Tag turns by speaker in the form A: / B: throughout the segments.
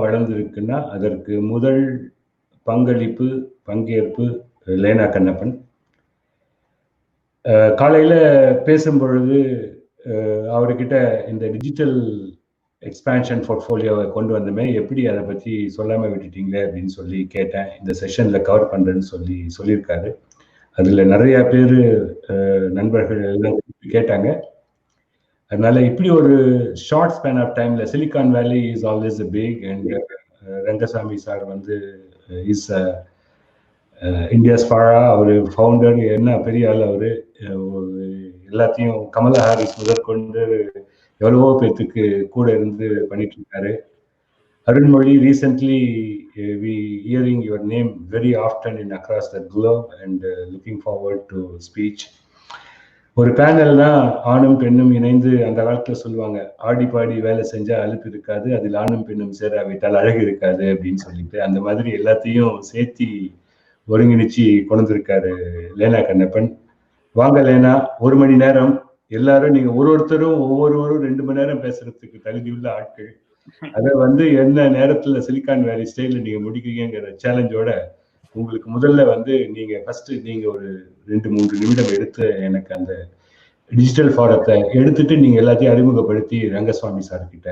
A: வளர்ந்திருக்குன்னா அதற்கு முதல் பங்கேற்பு லேனா கண்ணப்பன். காலையில பேசும் பொழுது அவர்கிட்ட இந்த டிஜிட்டல் எக்ஸ்பான்ஷன் போர்ட்ஃபோலியோவை கொண்டு வந்தமே, எப்படி அதை பற்றி சொல்லாமல் விட்டுட்டீங்களே அப்படின்னு சொல்லி கேட்டேன். இந்த செஷனில் கவர் பண்ணுறேன்னு சொல்லியிருக்காரு. அதில் நிறைய பேர் நண்பர்கள் எல்லாம் கேட்டாங்க. அதனால இப்படி ஒரு ஷார்ட் ஸ்பேன் ஆஃப் டைம்ல Silicon Valley is always a big and Rangaswamy sir வந்து இஸ் இந்தியாஸ் ஃபாரா, அவர் ஃபவுண்டர், என்ன பெரிய ஆள் அவர். எல்லாத்தையும் கமலா ஹாரிஸ் முதற்கொண்டு எவ்வளவோ பேர்த்துக்கு கூட இருந்து பண்ணிட்டு இருக்காரு. Arunmozhi, recently we hearing your name very often in across the globe and looking forward to speech. ஒரு பேனல் தான் ஆணும் பெண்ணும் இணைந்து, அந்த காலத்துல சொல்லுவாங்க, ஆடி பாடி வேலை செஞ்சா அலுப்பு இருக்காது, அதில் ஆணும் பெண்ணும் சேராவிட்டால் அழகு இருக்காது அப்படின்னு சொல்லிட்டு, அந்த மாதிரி எல்லாத்தையும் சேர்த்தி ஒருங்கிணைச்சு கொண்டிருக்காரு லேனா கண்ணப்பன். வாங்க லேனா, 1 மணி நேரம் எல்லாரும் நீங்க ஒவ்வொருத்தரும் 2 மணி நேரம் பேசுறதுக்கு தகுதியுள்ள ஆட்கள். அதை வந்து என்ன நேரத்துல சிலிகான் வேலி ஸ்டைல நீங்க முடிக்கிறீங்கிற சேலஞ்சோட உங்களுக்கு முதல்ல வந்து நீங்க ஃபர்ஸ்ட் நீங்க ஒரு 2-3 நிமிடம் எடுத்து எனக்கு அந்த டிஜிட்டல் ஃபாரத்தை எடுத்துட்டு நீங்க எல்லாத்தையும் அறிமுகப்படுத்தி ரங்கசுவாமி சார் கிட்ட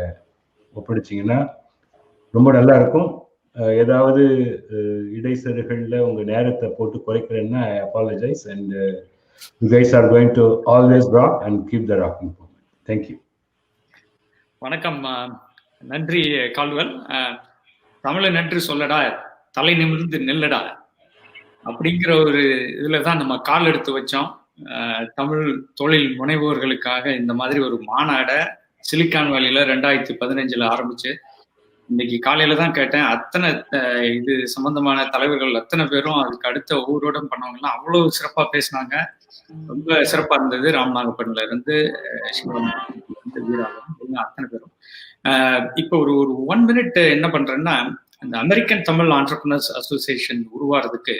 A: ஒப்படைச்சிங்கன்னா ரொம்ப நல்லா இருக்கும். ஏதாவது இடைசெருகள்ல உங்க நேரத்தை போட்டு குறைக்கிறேன்னா I apologise and you guys are going to always rock and keep the rocking forward. Thank you.
B: வணக்கம், நன்றி கால்வல். தமிழ நன்றி சொல்லடா, தலை நிமிர்ந்து நெல்லடா அப்படிங்கிற ஒரு இதுல தான் நம்ம கால் எடுத்து வச்சோம். தமிழ் தொழில் முனைவோர்களுக்காக இந்த மாதிரி ஒரு மாநாடை சிலிகான் வேலியில 2015 ஆரம்பிச்சு இன்னைக்கு காலையில தான் கேட்டேன். அத்தனை இது சம்பந்தமான தலைவர்கள் அத்தனை பேரும் அதுக்கு அடுத்த ஒவ்வொருடம் பண்ணவங்கலாம் அவ்வளவு சிறப்பா பேசினாங்க. ரொம்ப சிறப்பா இருந்தது. ராமநாகப்பட்டினத்துல இருந்து வீராகம் அத்தனை பேரும். இப்போ ஒரு 1 மினிட் என்ன பண்றேன்னா, இந்த அமெரிக்கன் தமிழ் ஆண்டர்பிரினர்ஸ் அசோசியேஷன் உருவாறதுக்கு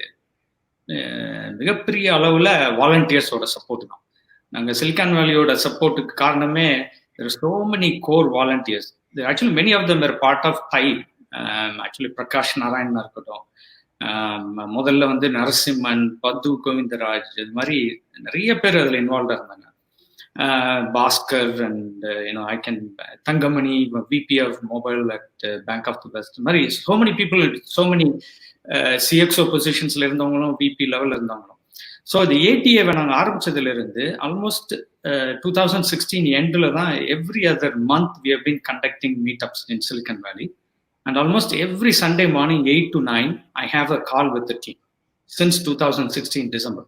B: மிகப்பெரிய அளவுல வாலண்டியர்ஸோட சப்போர்ட் தான். நாங்க சிலிகான் வேலியோட சப்போர்ட்டுக்கு காரணமே there are so many core volunteers. Actually many of them are part of TAI. Actually Prakash Narayana இருக்கட்டும், முதல்ல வந்து நரசிம்மன், பத்து கோவிந்தராஜ், இது மாதிரி நிறைய பேர் அதுல இன்வால்வ் இருந்தாங்க. பாஸ்கர் அண்ட் ஐ கேன் Thangamani, VP of mobile at bank of the west, மாதிரி so many people, so many CXO பொசிஷன்ஸ்ல இருந்தவங்களும் விபி லெவல்ல இருந்தவங்களும். ஸோ இந்த ஏடிஏவை நாங்கள் ஆரம்பிச்சதுல இருந்து ஆல்மோஸ்ட் 2016 எண்டில் தான் every other month we have been conducting meetups in Silicon Valley. And almost every Sunday morning 8 to 9 I have a call with the team since 2016 December.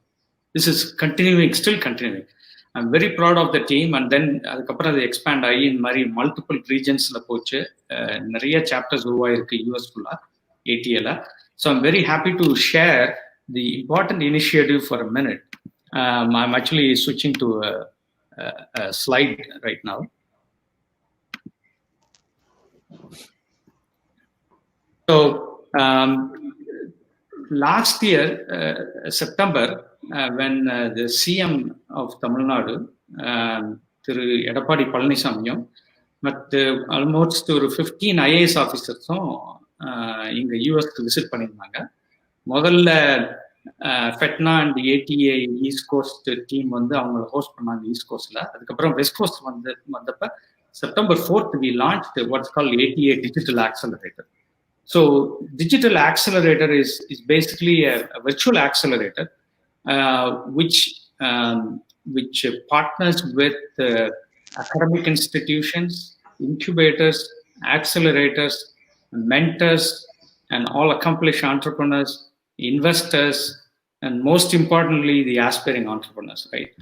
B: This is continuing, still continuing. I'm very proud of the team. And then அதுக்கப்புறம் அது expand ஆகி இந்த மாதிரி multiple ரீஜன்ஸ்ல போச்சு. நிறைய chapters உருவாயிருக்கு US ஃபுல்லா ஏடிஏல. So I'm very happy to share the important initiative for a minute. I'm actually switching to a slide right now. So last year, September, when the CM of Tamil Nadu, Thiru Edappadi Palanisamiயும் மற்ற almost ஒரு 15 IAS ஆஃபீஸர்ஸும் இங்கே யூஎஸ்க்கு visit பண்ணியிருந்தாங்க. முதல்ல FeTNA and ATA east coast team வந்து அவங்கள host பண்ணாங்க east கோஸ்ட்ல. அதுக்கப்புறம் வெஸ்ட் கோஸ்ட் வந்தப்ப September 4th we launched what's called ATA Digital Accelerator. So Digital Accelerator is basically a virtual accelerator which partners with academic institutions, incubators, accelerators, mentors, and all accomplished entrepreneurs, investors, and most importantly, the aspiring entrepreneurs, right?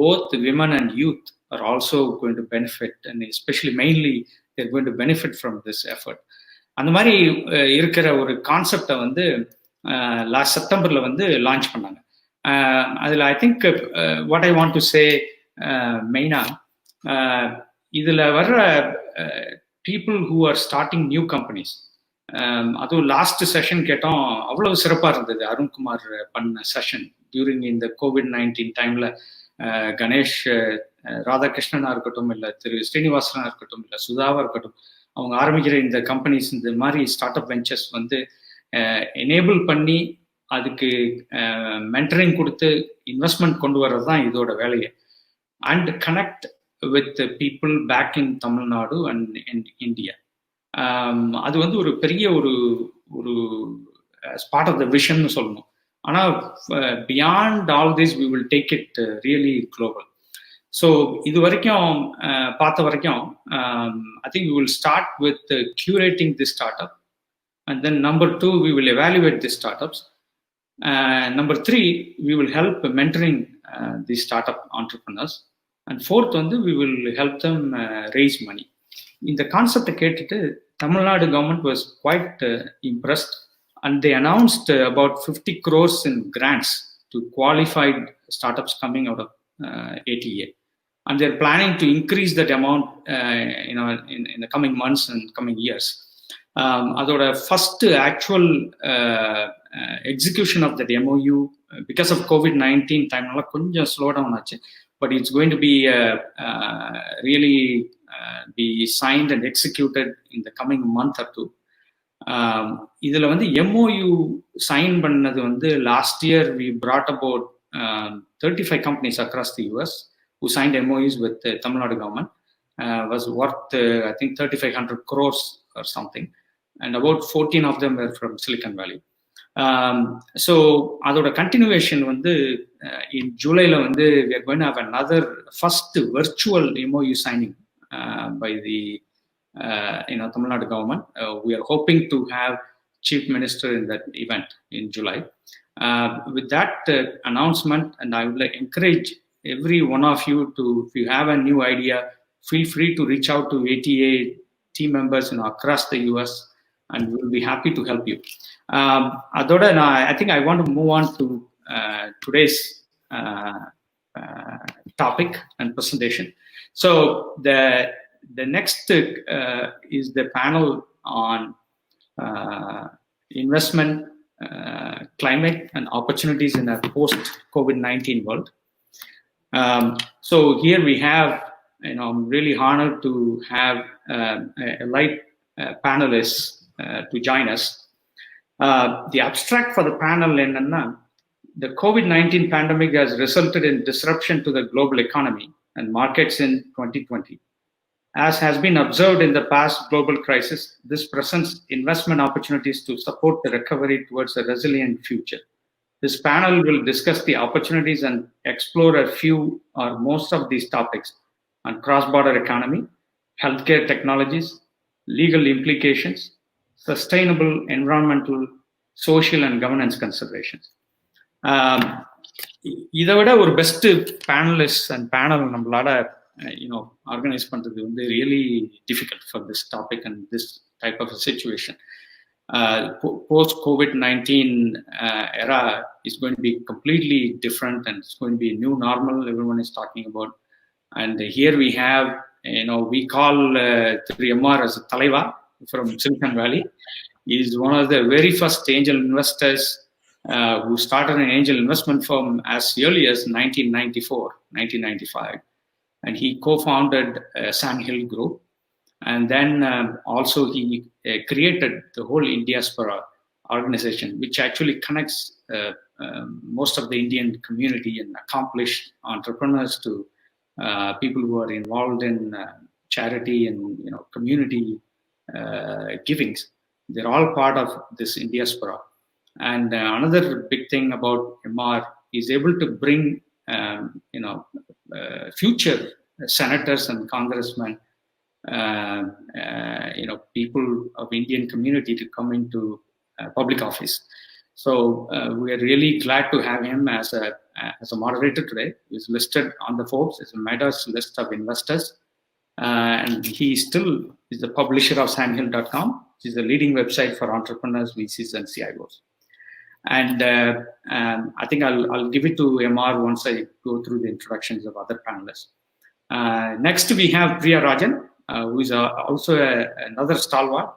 B: Both women and youth are also going to benefit, and especially mainly they're going to benefit from this effort. அந்த மாதிரி இருக்கிற ஒரு கான்செப்டை வந்து last செப்டம்பர்ல வந்து launch பண்ணாங்க. அதில் I think what I want to say மெயினா, இதில் வர்ற people who are starting new companies, அதுவும் லாஸ்ட் செஷன் கேட்டோம், அவ்வளவு சிறப்பாக இருந்தது. அருண்குமார் பண்ண செஷன் டியூரிங் இந்த COVID-19 டைம்ல கணேஷ் ராதாகிருஷ்ணனா இருக்கட்டும், இல்லை திரு ஸ்ரீனிவாசனா இருக்கட்டும், இல்லை சுதாவா இருக்கட்டும், அவங்க ஆரம்பிக்கிற இந்த கம்பெனிஸ், இந்த மாதிரி ஸ்டார்ட் அப் வெஞ்சர்ஸ் வந்து எனேபிள் பண்ணி அதுக்கு மென்டரிங் கொடுத்து இன்வெஸ்ட்மெண்ட் கொண்டு வர்றது தான் இதோட வேலையை. And connect with people back in Tamil Nadu and India. அது வந்து ஒரு பெரிய ஒரு பார்ட் ஆஃப் த விஷன் சொல்லணும். ஆனால் beyond all this we will take it really global. So இது வரைக்கும் பார்த்த வரைக்கும் I think we will start with curating the startup, and then number 2 we will evaluate the startups. Number 3 we will help mentoring the startup entrepreneurs. And 4th வந்து we will help them raise money. இந்த கான்செப்டை கேட்டுட்டு Tamil Nadu government was quite impressed, and they announced about 50 crores in grants to qualified startups coming out of ATA, and they're planning to increase that amount in the coming months and coming years. Adoda first actual execution of that MOU because of COVID-19 time nalla konjam slow down aachu, but it's going to be really be signed and executed in the coming month or two. இதில் வந்து MOU sign பண்ணது வந்து last year we brought about 35 companies across the US who signed MOUs with the Tamil Nadu government, was worth I think 3,500 crores or something, and about 14 of them were from Silicon Valley. So அதோட continuation வந்து in Julyல வந்து we are going to have another first virtual MOU signing by the Tamil Nadu government. We are hoping to have Chief Minister in that event in July. With that announcement, and I would encourage every one of you to, if you have a new idea, feel free to reach out to ATA team members across the US, and we'll be happy to help you. Adoda, I think I want to move on to today's topic and presentation. So the next is the panel on investment, climate, and opportunities in a post-COVID-19 world. So here we have, I'm really honored to have a light panelists to join us. The abstract for the panel enna, the COVID-19 pandemic has resulted in disruption to the global economy and markets in 2020. As has been observed in the past global crisis, this presents investment opportunities to support the recovery towards a resilient future. This panel will discuss the opportunities and explore a few or most of these topics on cross-border economy, healthcare technologies, legal implications, sustainable environmental, social, and governance considerations. இதை விட ஒரு best panellist and panel நம்மளால organize பண்றது வந்து really difficult for this topic and this type of a situation. Post COVID-19 era is going to be completely different, and it's going to be a new normal everyone is talking about. And here we have, we call MR as a Talaiva from Silicon Valley. He is one of the very first angel investors who started an angel investment firm as early as 1995. And he co-founded Sandhill Group. And then also he created the whole Indiaspora organization, which actually connects most of the Indian community and accomplished entrepreneurs to people who are involved in charity and community givings. They're all part of this Indiaspora. And another big thing about MR, he's able to bring future senators and congressmen, people of Indian community to come into public office. So we are really glad to have him as a moderator today. He's listed on the Forbes, it's a Meadows list of investors, and he still is the publisher of sandhill.com, which is the leading website for entrepreneurs, VCs, and CIOs. And I think I'll give it to MR once I go through the introductions of other panelists. Next, we have Priya Rajan, who is also another stalwart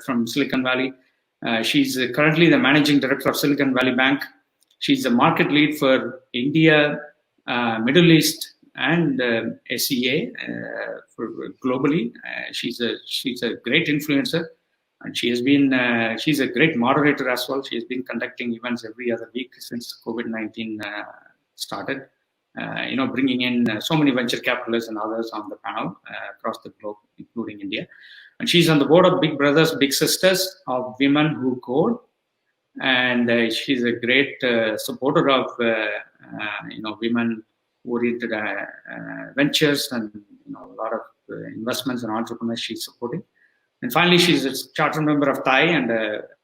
B: from Silicon Valley. She's currently the managing director of Silicon Valley Bank. She's the market lead for India, Middle East, and SEA for globally. She's a great influencer, and she's a great moderator as well. She has been conducting events every other week since COVID-19 started. Bringing in so many venture capitalists and others on the panel across the globe, including India. And she's on the board of Big Brothers, Big Sisters of Women Who Code. And she's a great supporter of, women-oriented ventures and, a lot of investments and entrepreneurs she's supporting. And finally, she's a charter member of TAI and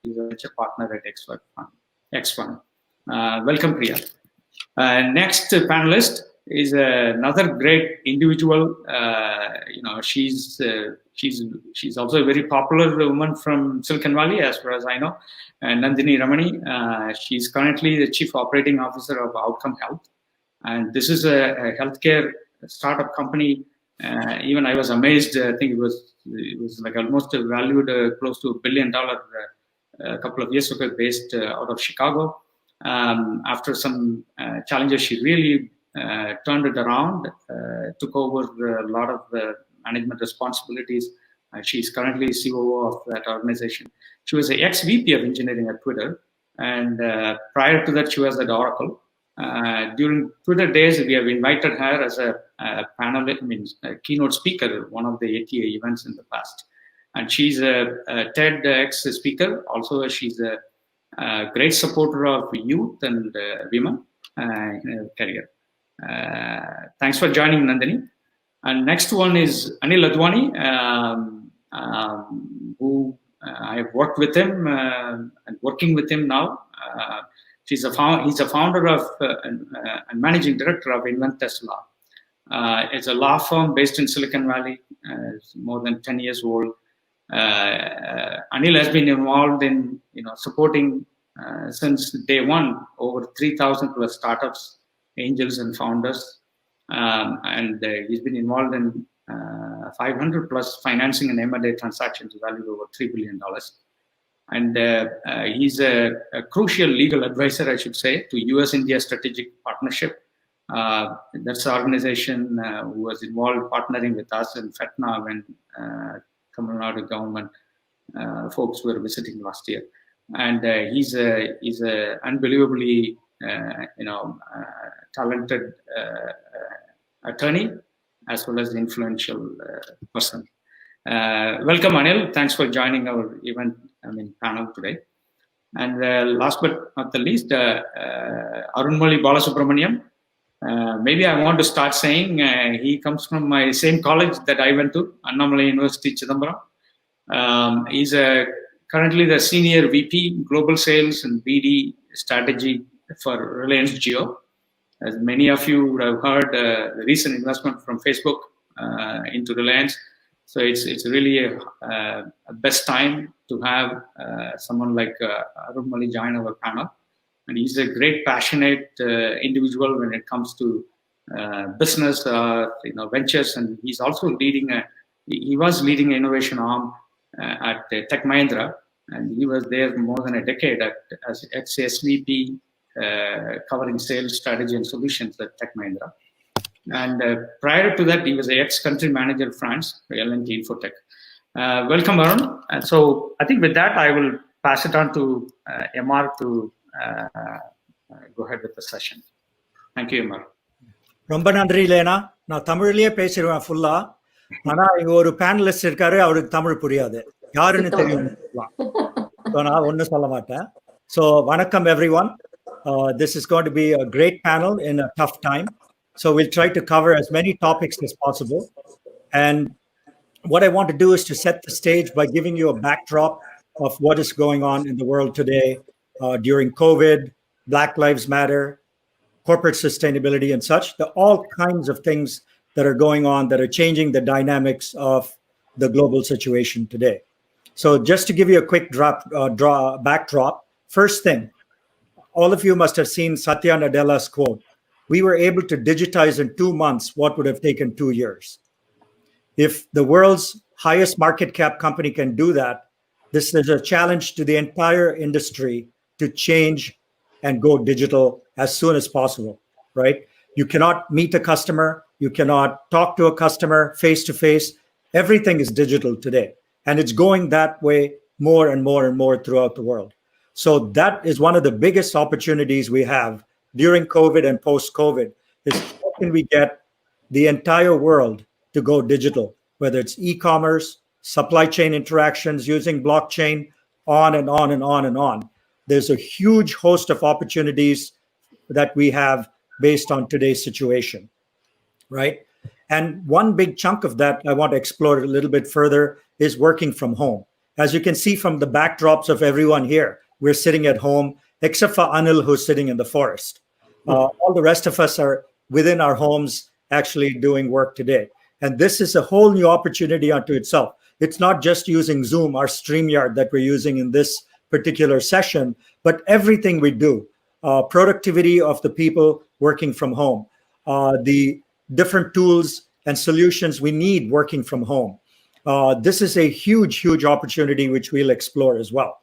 B: she's a venture partner at X1. Welcome, Priya. Next panelist is another great individual. She's also a very popular woman from Silicon Valley, as far as I know. Nandini Ramani. She's currently the Chief Operating Officer of Outcome Health, and this is a healthcare startup company. Even I was amazed. I think it was like almost valued close to $1 billion a couple of years ago, based out of Chicago. After some challenges, she really turned it around, took over a lot of management responsibilities. She's currently COO of that organization. She was the ex-VP of engineering at Twitter, and prior to that, she was at Oracle. During Twitter days, we have invited her as a a keynote speaker at one of the ATA events in the past. And she's a TEDx speaker. Also, she's a great supporter of youth and women in her career. Thanks for joining, Nandini. And next one is Anil Advani, who I have worked with him and working with him now. He's a founder of and managing director of Inventest Law. It's a law firm based in Silicon Valley. It's more than 10 years old. Anil has been involved in supporting since day one over 3,000 plus startups, angels, and founders, and he's been involved in 500 plus financing and M&A transactions valued over $3 billion. And he's a crucial legal advisor, I should say, to US-India Strategic Partnership. That's the organization who was involved partnering with us in FeTNA when Tamil Nadu government folks were visiting last year. And he's a unbelievably talented attorney as well as influential person. Welcome, Anil. Thanks for joining our panel today. And last but not the least, Arunmali Balasubramaniam. Maybe I want to start saying he comes from my same college that I went to, Annamalai University, Chidambaram. He's currently the Senior VP Global Sales and BD Strategy for Reliance Jio. As many of you would have heard, the recent investment from Facebook into Reliance. So it's really a best time to have someone like Arunmali join our panel. And he's a great, passionate individual when it comes to business, ventures. And he's also he was leading an innovation arm at Tech Mahindra. And he was there more than a decade as ex-SVP covering sales strategy and solutions at Tech Mahindra. And prior to that, he was the ex-country manager of France for L&T Infotech. Welcome, Arun. And so I think with that, I will pass it on to MR to go ahead with the session. Thank you, MR.
C: ரொம்ப நன்றி லேனா. நான் தமிழ்லயே பேசிடுவேன் ஃபுல்லா. ஆனா இங்க ஒரு panellist இருக்காரு, அவருக்கு தமிழ் புரியாது. யாருன்னு தெரியும். நான் ஒன்னும் சொல்ல மாட்டேன். So வணக்கம் everyone. This is going to be a great panel in a tough time. So we'll try to cover as many topics as possible. And what I want to do is to set the stage by giving you a backdrop of what is going on in the world today during COVID, Black Lives Matter, corporate sustainability and such, all kinds of things that are going on that are changing the dynamics of the global situation today. So just to give you a quick backdrop, first thing, all of you must have seen Satya Nadella's quote. We were able to digitize in 2 months what would have taken 2 years. If the world's highest market cap company can do that, this is a challenge to the entire industry to change and go digital as soon as possible, right? You cannot meet a customer, You cannot talk to a customer face to face. Everything is digital today. And it's going that way more and more and more throughout the world. So that is one of the biggest opportunities we have during COVID and post-COVID is how can we get the entire world to go digital, whether it's e-commerce, supply chain interactions using blockchain, on and on and on and on. There's a huge host of opportunities that we have based on today's situation, right? And one big chunk of that I want to explore a little bit further is working from home. As you can see from the backdrops of everyone here, we're sitting at home, except for Anil, who's sitting in the forest. All the rest of us are within our homes actually doing work today. And this is a whole new opportunity unto itself. It's not just using Zoom, our StreamYard that we're using in this particular session, but everything we do, productivity of the people working from home, the different tools and solutions we need working from home. This is a huge, huge opportunity which we'll explore as well.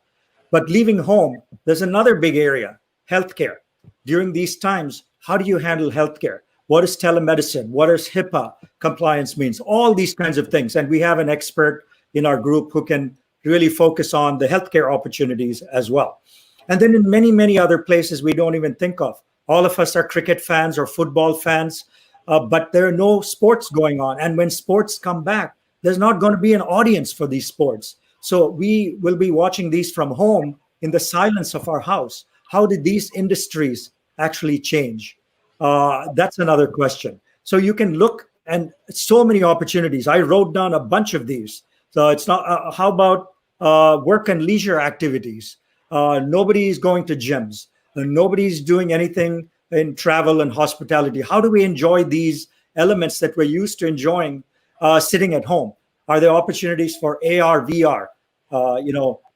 C: But leaving home, there's another big area, healthcare. During these times, how do you handle healthcare? What is telemedicine? What does HIPAA compliance means? All these kinds of things. And we have an expert in our group who can really focus on the healthcare opportunities as well. And then in many, many other places we don't even think of. All of us are cricket fans or football fans, but there are no sports going on. And when sports come back, there's not going to be an audience for these sports. So we will be watching these from home in the silence of our house. How did these industries actually change? That's another question. So you can look, and so many opportunities. I wrote down a bunch of these. So it's not, how about work and leisure activities? Nobody is going to gyms. Nobody's doing anything in travel and hospitality. How do we enjoy these elements that we're used to enjoying sitting at home? Are there opportunities for AR, VR,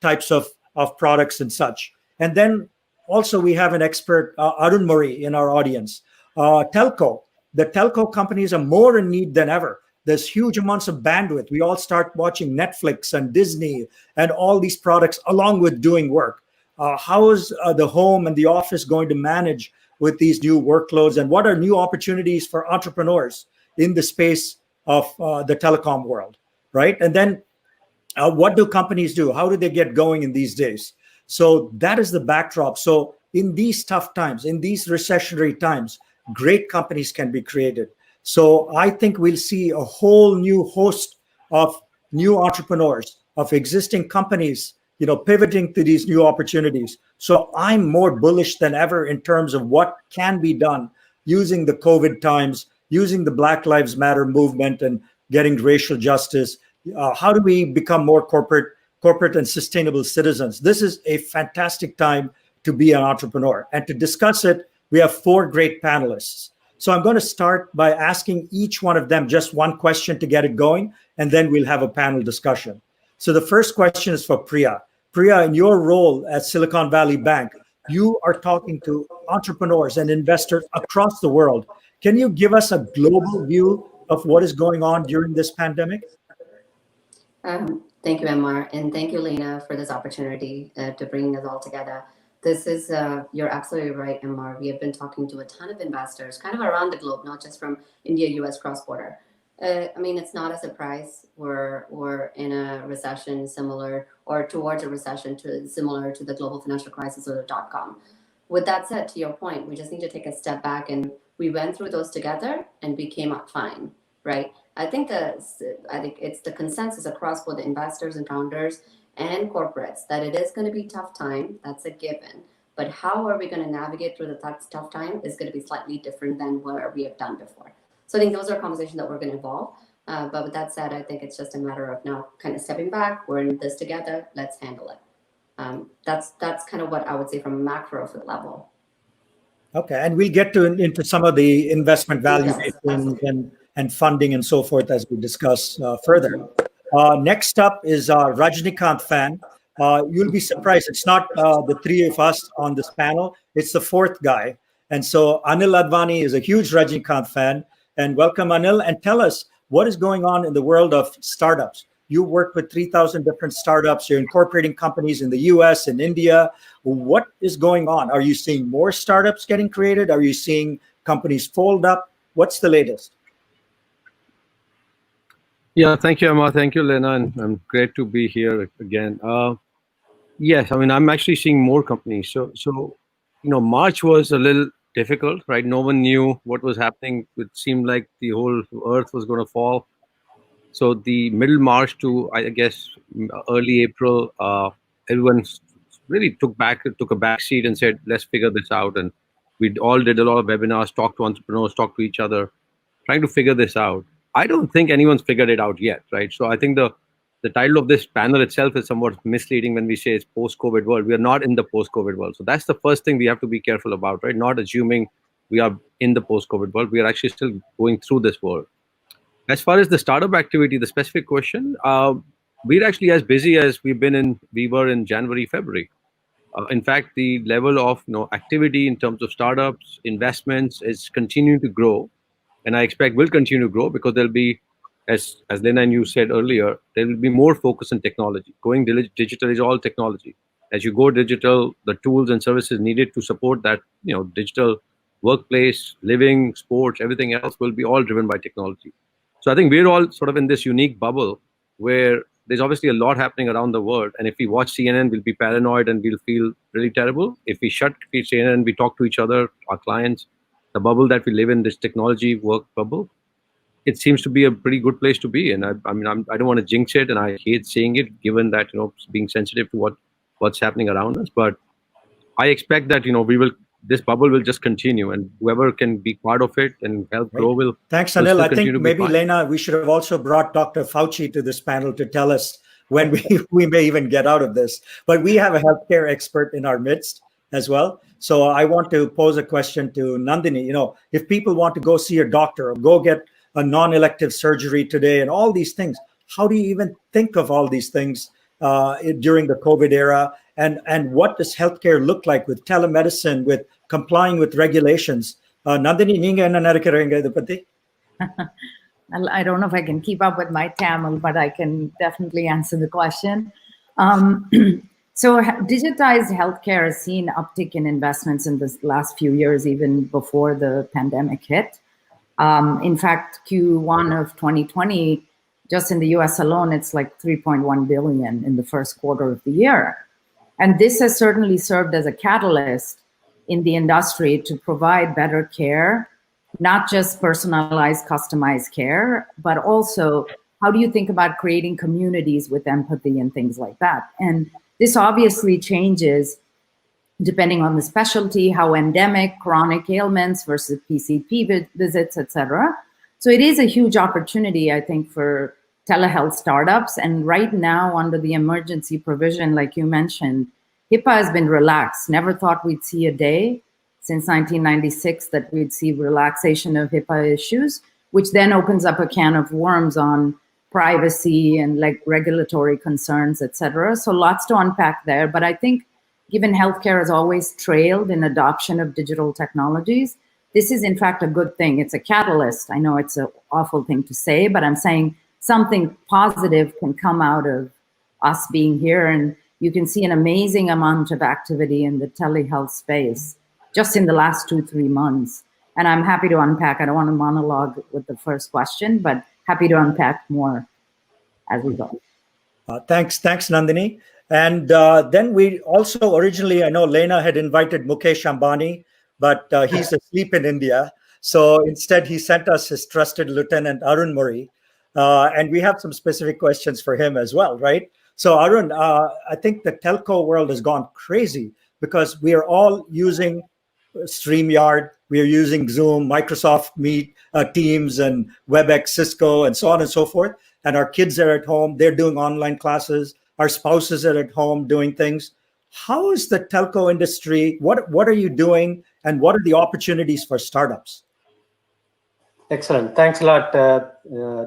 C: types of products and such? And then also we have an expert, Arun Murray, in our audience. Telco. The telco companies are more in need than ever. There's huge amounts of bandwidth. We all start watching Netflix and Disney and all these products along with doing work. How is the home and the office going to manage with these new workloads? And what are new opportunities for entrepreneurs in the space of the telecom world, right? And then what do companies do? How do they get going in these days? So that is the backdrop. So in these tough times, in these recessionary times, great companies can be created. So I think we'll see a whole new host of new entrepreneurs, of existing companies, pivoting to these new opportunities. So I'm more bullish than ever in terms of what can be done using the COVID times, using the Black Lives Matter movement and getting racial justice. How do we become more corporate and sustainable citizens? This is a fantastic time to be an entrepreneur. And to discuss it, we have 4 great panelists. So I'm going to start by asking each one of them just one question to get it going, and then we'll have a panel discussion. So the first question is for Priya. Priya, in your role at Silicon Valley Bank, you are talking to entrepreneurs and investors across the world. Can you give us a global view of what is going on during this pandemic?
D: Thank you, Amar, and thank you, Lena, for this opportunity to bring us all together. This is, you're absolutely right, Amar. We have been talking to a ton of investors kind of around the globe, not just from India, US, cross-border. It's not a surprise. We're in a recession similar or towards a recession similar to the global financial crisis or the dot-com. With that said, to your point, we just need to take a step back, and we went through those together and we came out fine, right? I think it's the consensus across both the investors and founders and corporates that it is going to be tough time. That's a given. But how are we going to navigate through the tough time is going to be slightly different than what we have done before. So I think those are conversations that we're going to evolve. But with that said, I think it's just a matter of now kind of stepping back. We're in this together. Let's handle it. That's kind of what I would say from a macro level. Okay, and we'll get into some of the investment valuations and funding and so forth as we discuss further. Next up is Rajnikant fan. You'll be surprised. It's not the 3 of us on this panel. It's the 4th guy. And so Anil Advani is a huge Rajnikant fan. And welcome, Anil. And tell us what is going on in the world of startups. You work with 3,000 different startups. You're incorporating companies in the US and India. What is going on? Are you seeing more startups getting created? Are you seeing companies fold up? What's the latest?
E: Yeah, thank you, Emma. Thank you, Lena, and I'm great to be here again. Yes, I mean, I'm actually seeing more companies. So, March was a little difficult, right? No one knew what was happening. It seemed like the whole earth was going to fall. So the middle March to, I guess, early April, everyone really took a back seat and said, let's figure this out. And we all did a lot of webinars, talked to entrepreneurs, talked to each other, trying to figure this out. I don't think anyone's figured it out yet, right? So I think the title of this panel itself is somewhat misleading when we say it's post-COVID world. We are not in the post-COVID world. So that's the first thing we have to be careful about, right? Not assuming we are in the post-COVID world. We are actually still going through this world. As far as the startup activity, the specific question, we're actually as busy as we were in January, February. In fact, the level of activity in terms of startups, investments is continuing to grow, and I expect will continue to grow because there'll be, as Lena and you said earlier, there will be more focus on technology. Going digital is all technology. As you go digital, the tools and services needed to support that digital workplace, living, sports, everything else will be all driven by technology. So I think we're all sort of in this unique bubble where there's obviously a lot happening around the world. And if we watch CNN, we'll be paranoid and we'll feel really terrible. If we shut CNN and we talk to each other, our clients, the bubble that we live in, this technology work bubble, it seems to be a pretty good place to be. And I don't want to jinx it, and I hate saying it, given that being sensitive to what's happening around us. But I expect that this bubble will just continue, and whoever can be part of it and help grow will.
C: Thanks, Anil. I think maybe, Lena, we should have also brought Dr. Fauci to this panel to tell us when we may even get out of this. But we have a healthcare expert in our midst as well. So I want to pose a question to Nandini. If people want to go see a doctor or go get a non-elective surgery today and all these things, how do you even think of all these things during the COVID era? And what does healthcare look like with telemedicine, with complying with regulations? Nandini, neenga enna nenikkireenga idu patti?
F: I don't know if I can keep up with my Tamil, but I can definitely answer the question. So digitized healthcare has seen uptick in investments in the last few years, even before the pandemic hit. In fact, Q1 of 2020, just in the US alone, it's like 3.1 billion in the first quarter of the year. And this has certainly served as a catalyst in the industry to provide better care, not just personalized, customized care, but also how do you think about creating communities with empathy and things like that? And this obviously changes depending on the specialty, how endemic, chronic ailments versus PCP visits, et cetera. So it is a huge opportunity, I think, for telehealth startups. And right now, under the emergency provision, like you mentioned, HIPAA has been relaxed. Never thought we'd see a day since 1996 that we'd see relaxation of HIPAA issues, which then opens up a can of worms on privacy and like regulatory concerns, et cetera. So lots to unpack there. But I think given healthcare has always trailed in adoption of digital technologies, this is in fact a good thing. It's a catalyst. I know it's an awful thing to say, but I'm saying something positive can come out of us being here. And you can see an amazing amount of activity in the telehealth space just in the last 2-3 months. And I'm happy to unpack. I don't want to monologue with the first question, but happy to unpack more as we go.
C: Thanks, Nandini. And then we also originally, I know Lena had invited Mukesh Ambani, but he's asleep in India. So instead, he sent us his trusted lieutenant, Arun Murray. And we have some specific questions for him as well, right? So Arun, I think the telco world has gone crazy because we are all using StreamYard, we are using Zoom, Microsoft Meet, Teams, and WebEx, Cisco, and so on and so forth. And our kids are at home, they're doing online classes. Our spouses are at home doing things. How is the telco industry? What are you doing? And what are the opportunities for startups?
G: Excellent. Thanks a lot.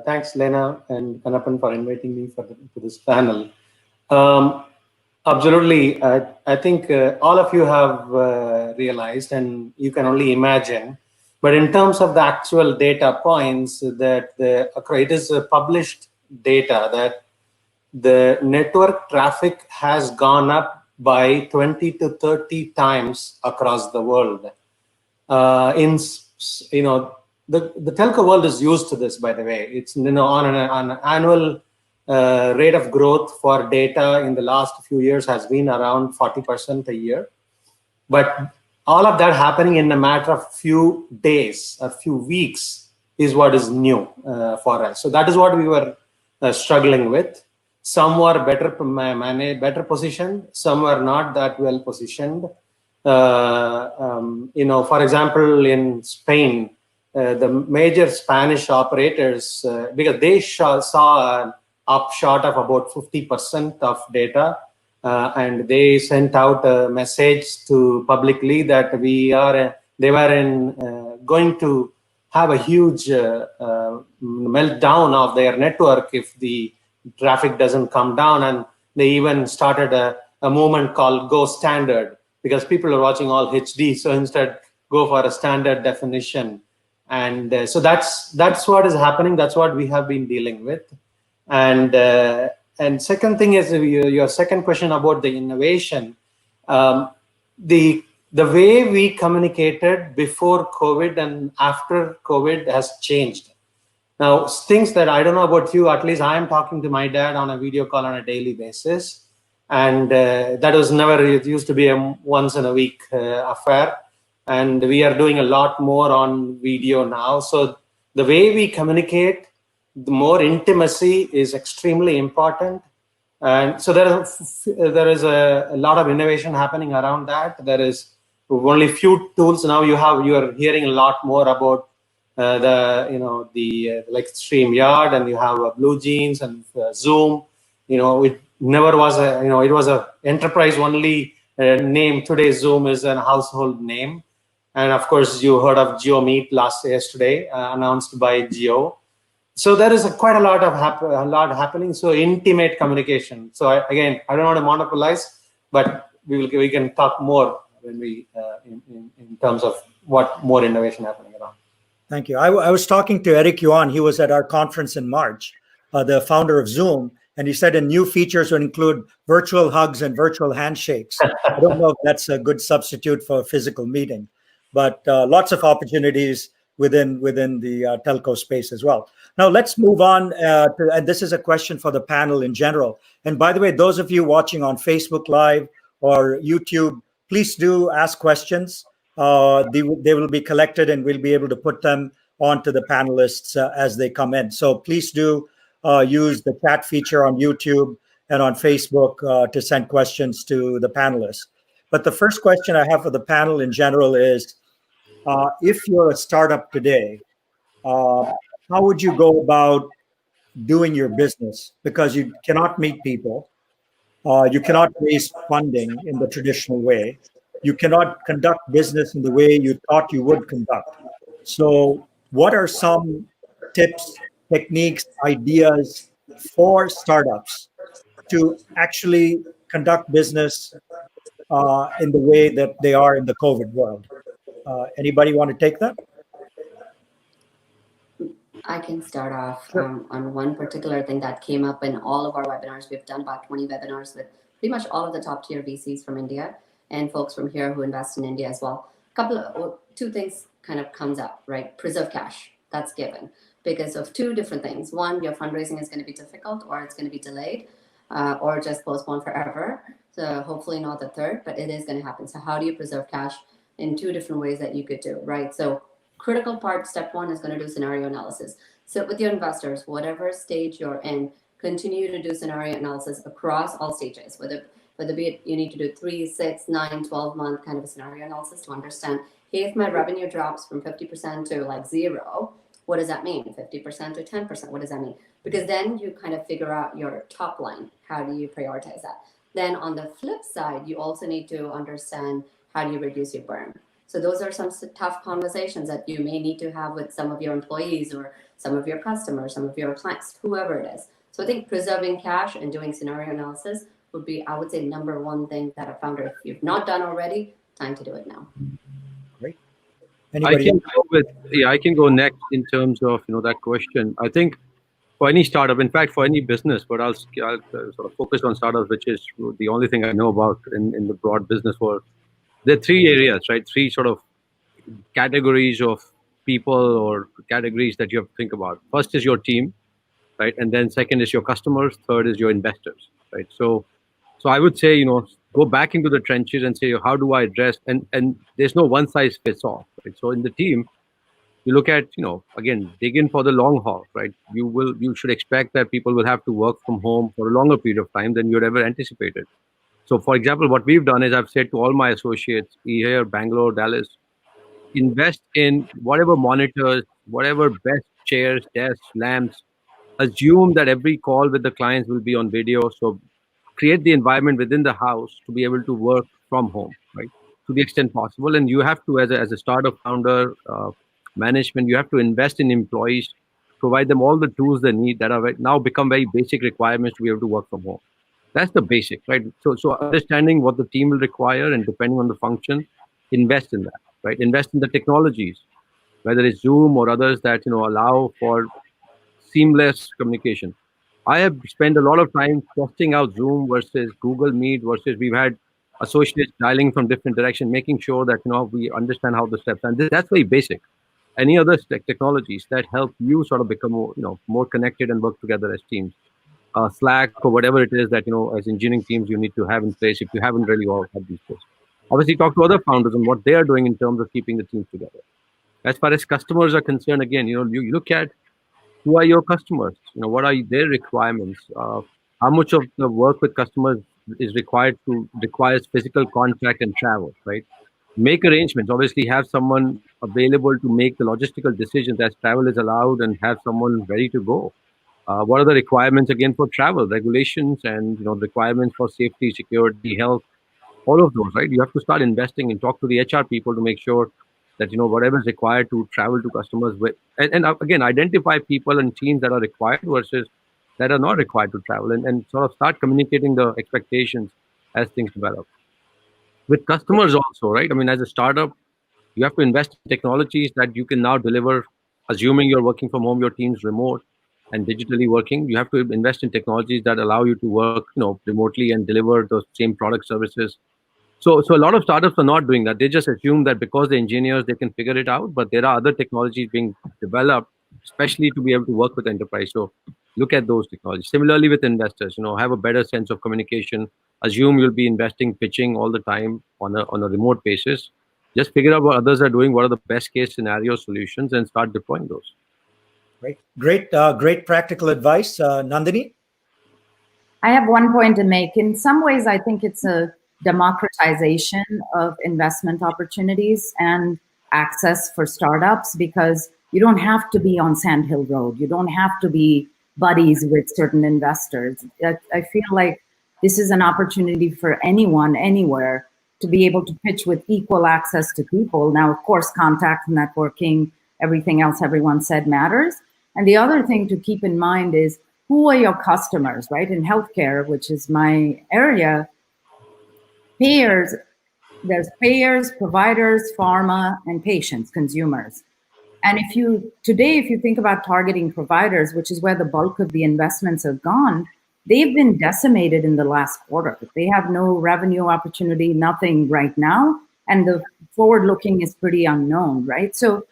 G: Thanks, Lena and Kanappan, for inviting me to this panel. Absolutely. I think all of you have realized, and you can only imagine, but in terms of the actual data points, that it is published data that the network traffic has gone up by 20 to 30 times across the world. the telco world is used to this, by the way. It's, you know, on an annual rate of growth for data in the last few years has been around 40% a year. But all of that happening in a matter of few days, a few weeks, is what is new for us. So that is what we were struggling with. Some were better positioned, some were not that well positioned. You know, for example, in Spain, the major Spanish operators, because they saw an upshot of about 50% of data, and they sent out a message to publicly that they were going to have a huge meltdown of their network if the traffic doesn't come down, and they even started a movement called Go Standard, because people are watching all HD, so instead go for a standard definition. And so that's what is happening. That's what we have been dealing with. And second thing is your second question about the innovation. The way we communicated before COVID and after COVID has changed. Now, things that I don't know about you, at least I am talking to my dad on a video call on a daily basis. And that was never, it used to be a once in a week affair. And we are doing a lot more on video now. So the way we communicate, the more intimacy is extremely important. And so there is a lot of innovation happening around that. There is only few tools now. You are hearing a lot more about like StreamYard, and you have Blue Jeans and Zoom. You know, it never was it was a enterprise only name. Today Zoom is a household name. And of course, you heard of GeoMeet yesterday, announced by Geo. So there is quite a lot happening. So intimate communication. So again, I don't want to monopolize, but we can talk more when we in terms of what more innovation happening around.
C: Thank you. I was talking to Eric Yuan. He was at our conference in March, the founder of Zoom, and he said a new features would include virtual hugs and virtual handshakes. I don't know if that's a good substitute for a physical meeting, but lots of opportunities within the telco space as well. Now let's move on and this is a question for the panel in general. And by the way, those of you watching on Facebook Live or YouTube, please do ask questions. They will be collected and we'll be able to put them onto the panelists as they come in. So please do use the chat feature on YouTube and on Facebook to send questions to the panelists. But the first question I have for the panel in general is, if you're a startup today, how would you go about doing your business? Because you cannot meet people. You cannot raise funding in the traditional way. You cannot conduct business in the way you thought you would conduct. So what are some tips, techniques, ideas for startups to actually conduct business in the way that they are in the COVID world? Anybody want to take that?
D: I can start off on one particular thing that came up in all of our webinars. We've done about 20 webinars with pretty much all of the top tier VCs from India and folks from here who invest in India as well. Two things kind of comes up, right? Preserve cash, that's given because of two different things. One, your fundraising is going to be difficult, or it's going to be delayed, or just postponed forever. So hopefully not the third, but it is going to happen. So how do you preserve cash? In two different ways that you could do, right? So critical part, step one, is going to do scenario analysis. Sit with your investors, whatever stage you're in, continue to do scenario analysis across all stages, whether be it you need to do 3, 6, 9, 12 month kind of a scenario analysis to understand, hey, if my revenue drops from 50% to like 0, what does that mean? 50% to 10%, what does that mean? Because then you kind of figure out your top line. How do you prioritize that? Then on the flip side, you also need to understand how do you reduce your burn. So those are some tough conversations that you may need to have with some of your employees or some of your customers, some of your clients, whoever it is. So I think preserving cash and doing scenario analysis would be, I would say, number one thing that a founder, if you've not done already, time to do it now.
C: Great.
E: I can go next in terms of that question. I think for any startup, in fact, for any business, but I'll sort of focus on startups, which is the only thing I know about in the broad business world. There are three areas, right? Three sort of categories of people or categories that you have to think about. First is your team, right? And then second is your customers. Third is your investors, right? So I would say, go back into the trenches and say, how do I address, and there's no one size fits all, right? So in the team, you look at, again, dig in for the long haul, right? You should expect that people will have to work from home for a longer period of time than you'd ever anticipated. So for example, what we've done is I've said to all my associates here, Bangalore, Dallas, invest in whatever monitors, whatever best chairs, desks, lamps. Assume that every call with the clients will be on video. So create the environment within the house to be able to work from home, right? To the extent possible. And you have to, as a startup founder, management, you have to invest in employees, provide them all the tools they need that are now become very basic requirements to be able to work from home. That's the basic, right? So understanding what the team will require and depending on the function, invest in that, right? Invest in the technologies, whether it's Zoom or others that allow for seamless communication. I have spent a lot of time testing out Zoom versus Google Meet versus we've had associates dialing from different directions, making sure that we understand how the steps. And that's very basic. Any other technologies that help you sort of become more connected and work together as teams. Slack or whatever it is that as engineering teams you need to have in place if you haven't really all had these things. Obviously, talk to other founders on what they are doing in terms of keeping the teams together. As far as customers are concerned, again, you look at who are your customers. What are their requirements? How much of the work with customers is requires physical contact and travel, right? Make arrangements. Obviously, have someone available to make the logistical decisions as travel is allowed, and have someone ready to go. What are the requirements again for travel regulations and requirements for safety, security, health, all of those, right? You have to start investing and talk to the HR people to make sure that whatever is required to travel to customers with, and again identify people and teams that are required versus that are not required to travel, and sort of start communicating the expectations as things develop. With customers also, right? I mean, as a startup, you have to invest in technologies that you can now deliver, assuming you're working from home, your team's remote and digitally working. You have to invest in technologies that allow you to work, remotely and deliver those same product services. So a lot of startups are not doing that. They just assume that because they're engineers, they can figure it out. But there are other technologies being developed, especially to be able to work with enterprise. So look at those technologies. Similarly with investors, have a better sense of communication. Assume you'll be investing, pitching all the time on a remote basis. Just figure out what others are doing, what are the best case scenario solutions, and start deploying those.
C: Great practical advice. Nandini?
F: I have one point to make. In some ways, I think it's a democratization of investment opportunities and access for startups, because you don't have to be on Sand Hill Road. You don't have to be buddies with certain investors. I feel like this is an opportunity for anyone, anywhere, to be able to pitch with equal access to people. Now, of course, contact, networking, everything else everyone said matters. And the other thing to keep in mind is, who are your customers, right? In healthcare, which is my area, payers, there's payers, providers, pharma, and patients, consumers. And if you think about targeting providers, which is where the bulk of the investments have gone, they've been decimated in the last quarter. They have no revenue opportunity, nothing right now. And the forward-looking is pretty unknown, right? So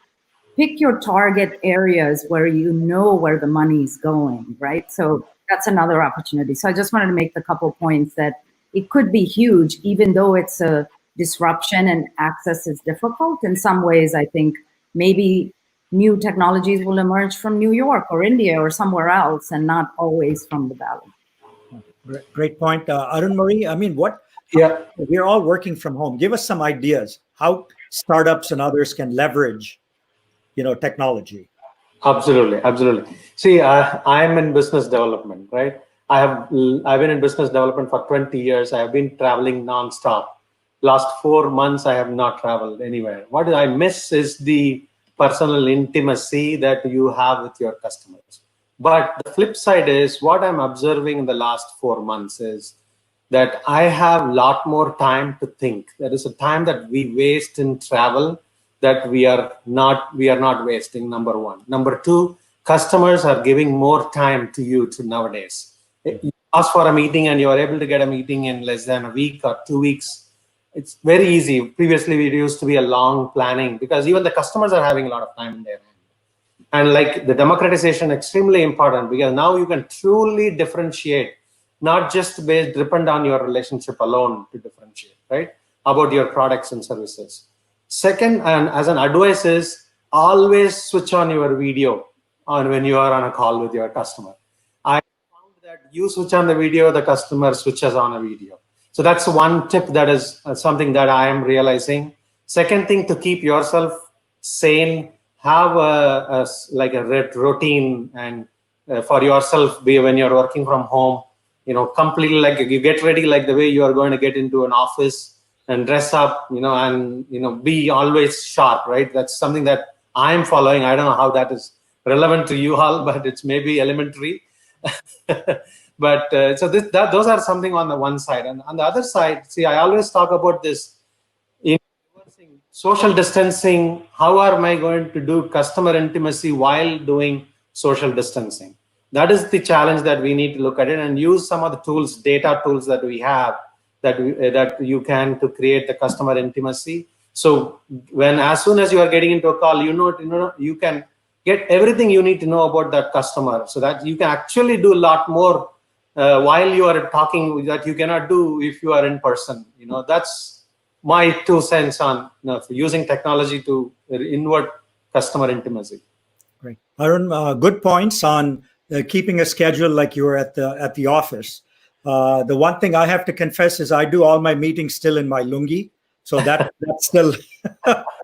F: pick your target areas where where the money's going, right? So that's another opportunity. So I just wanted to make the couple points that it could be huge, even though it's a disruption and access is difficult. In some ways, I think maybe new technologies will emerge from New York or India or somewhere else, and not always from the Valley.
C: Great point. Arun Marie, I mean, we're all working from home. Give us some ideas how startups and others can leverage technology.
G: Absolutely. See, I'm in business development, right? I've been in business development for 20 years. I have been traveling nonstop. Last 4 months, I have not traveled anywhere. What I miss is the personal intimacy that you have with your customers. But the flip side is, what I'm observing in the last 4 months is that I have a lot more time to think. There is a time that we waste in travel that we are not wasting, number one. Number two, customers are giving more time to you nowadays. You ask for a meeting and you are able to get a meeting in less than a week or 2 weeks. it's very easy. Previously, it used to be a long planning because even the customers are having a lot of time in their hand. And like the democratization, extremely important because now you can truly differentiate, not just depend on your relationship alone to differentiate, right, about your products and services. Second, and as an advice is always switch on your video on when you are on a call with your customer. I found that you switch on the video, the customer switches on a video. So that's one tip that is something that I am realizing. Second thing, to keep yourself sane, have a routine and for yourself, be when you're working from home, completely like you get ready like the way you are going to get into an office and dress up, and be always sharp, right? That's something that I'm following. I don't know how that is relevant to you all, but it's maybe elementary. But so those are something on the one side, and on the other side, see, I always talk about this in social distancing. How am I going to do customer intimacy while doing social distancing? That is the challenge that we need to look at it and use some of the tools, data tools that we have that you can to create the customer intimacy. So as soon as you are getting into a call, you can get everything you need to know about that customer, so that you can actually do a lot more while you are talking that you cannot do if you are in person. That's my 2 cents on using technology to invert customer intimacy.
C: Great, Arun. Good points on keeping a schedule like you were at the office. The one thing I have to confess is I do all my meetings still in my lungi, so that's still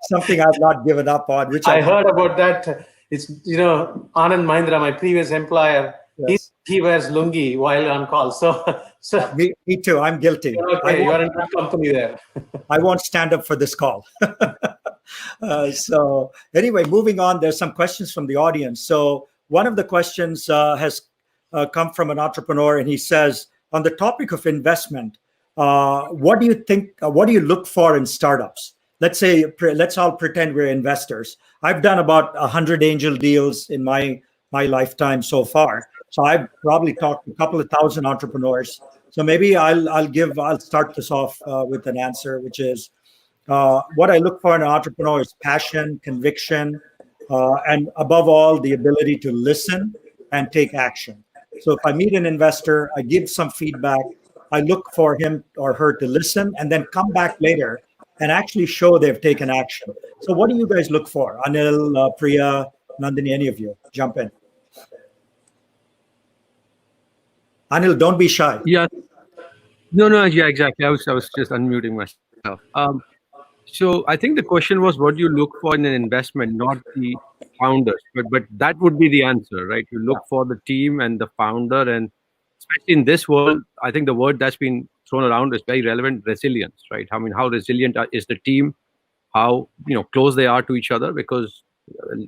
C: something I've not given up on. Which
G: I heard about that. It's Anand Mahindra, my previous employer. Yes. He wears lungi while on call. So
C: me too. I'm guilty.
G: Okay, you are in good company there.
C: I won't stand up for this call. So anyway, moving on, there's some questions from the audience. So one of the questions has come from an entrepreneur, and he says, on the topic of investment, what do you think, what do you look for in startups? Let's all pretend we're investors. I've done about 100 angel deals in my lifetime so far. So I've probably talked to a couple of thousand entrepreneurs. So maybe I'll start this off with an answer, which is what I look for in an entrepreneur is passion, conviction, and above all, the ability to listen and take action. So if I meet an investor, I give some feedback, I look for him or her to listen and then come back later and actually show they've taken action. So what do you guys look for? Anil, Priya, Nandini, any of you, jump in. Anil, don't be shy.
E: Yeah. No, yeah, exactly. I was just unmuting myself. So I think the question was, what do you look for in an investment, not the founders, but that would be the answer, right? You look for the team and the founder, and especially in this world, I think the word that's been thrown around is very relevant: resilience, right? I mean, how resilient is the team? How close they are to each other, because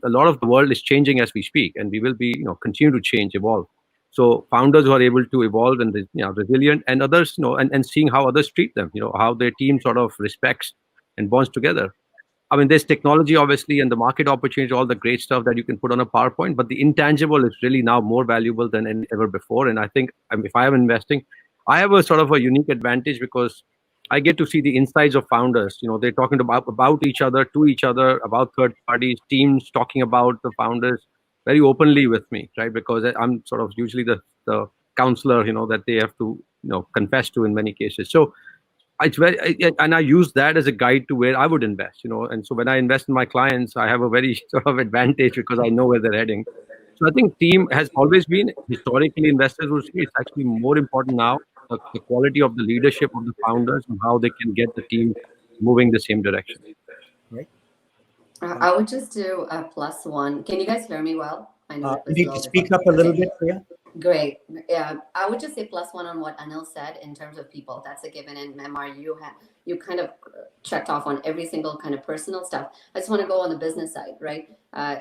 E: a lot of the world is changing as we speak, and we will be continue to change, evolve. So founders who are able to evolve and resilient, and others and seeing how others treat them, how their team sort of respects and bonds together. I mean, there's technology obviously and the market opportunity, all the great stuff that you can put on a PowerPoint, but the intangible is really now more valuable than ever before. And I think if I am investing, I have a sort of a unique advantage because I get to see the insides of founders. They're talking about each other, to each other, about third parties, teams talking about the founders very openly with me, right? Because I'm sort of usually the counselor, that they have to, confess to in many cases. So it's and I use that as a guide to where I would invest, and so when I invest in my clients, I have a very sort of advantage because I know where they're heading. So I think team has always been, historically, investors would say it's actually more important now, the quality of the leadership of the founders and how they can get the team moving the same direction.
C: Right.
D: I would just do a +1. Can you guys hear me well? I know
C: you need to speak up a little bit, Priya.
D: Great. Yeah, I would just say +1 on what Anil said in terms of people. That's a given. In MR, you kind of checked off on every single kind of personal stuff. I just want to go on the business side, right?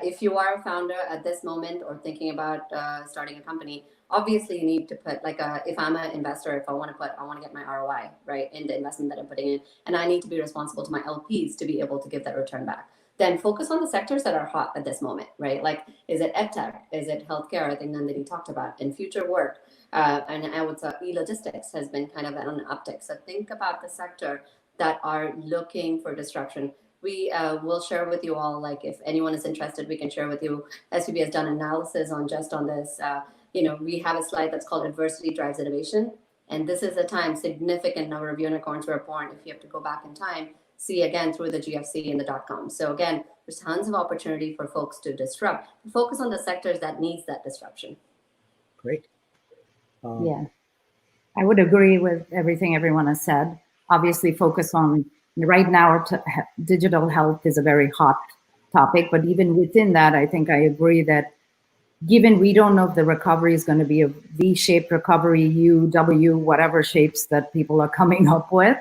D: If you are a founder at this moment or thinking about starting a company, obviously you need to put if I'm an investor, if I want to get my ROI, right, in the investment that I'm putting in, and I need to be responsible to my LPs to be able to give that return back. Then focus on the sectors that are hot at this moment, right? Like, is it edtech? Is it healthcare? I think Nandini talked about, and future work. And I would say e-logistics has been kind of on an uptick. So think about the sector that are looking for disruption. We will share with you all, like if anyone is interested, we can share with you. SVB has done analysis on this. We have a slide that's called Adversity Drives Innovation. And this is a time significant number of unicorns were born. If you have to go back in time, see again through the GFC and the .com. So again, there's tons of opportunity for folks to disrupt. Focus on the sectors that needs that disruption.
C: Great.
F: Yeah, I would agree with everything everyone has said. Obviously, focus on right now. Digital health is a very hot topic, but even within that, I think I agree that given we don't know if the recovery is going to be a V-shaped recovery, U, W, whatever shapes that people are coming up with,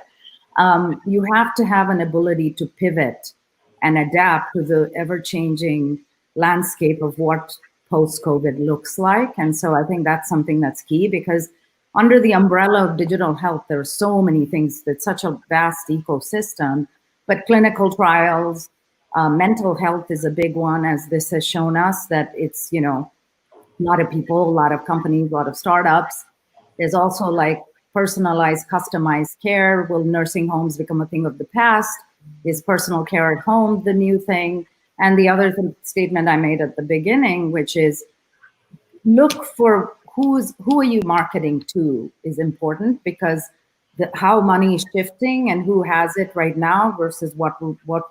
F: you have to have an ability to pivot and adapt to the ever-changing landscape of what post-COVID looks like. And so I think that's something that's key, because under the umbrella of digital health, there are so many things. It's such a vast ecosystem, but clinical trials, mental health is a big one, as this has shown us, that it's, a lot of people, a lot of companies, a lot of startups. There's also like personalized, customized care. Will nursing homes become a thing of the past? Is personal care at home the new thing? And the other statement I made at the beginning, which is look for who are you marketing to is important, because how money is shifting and who has it right now versus what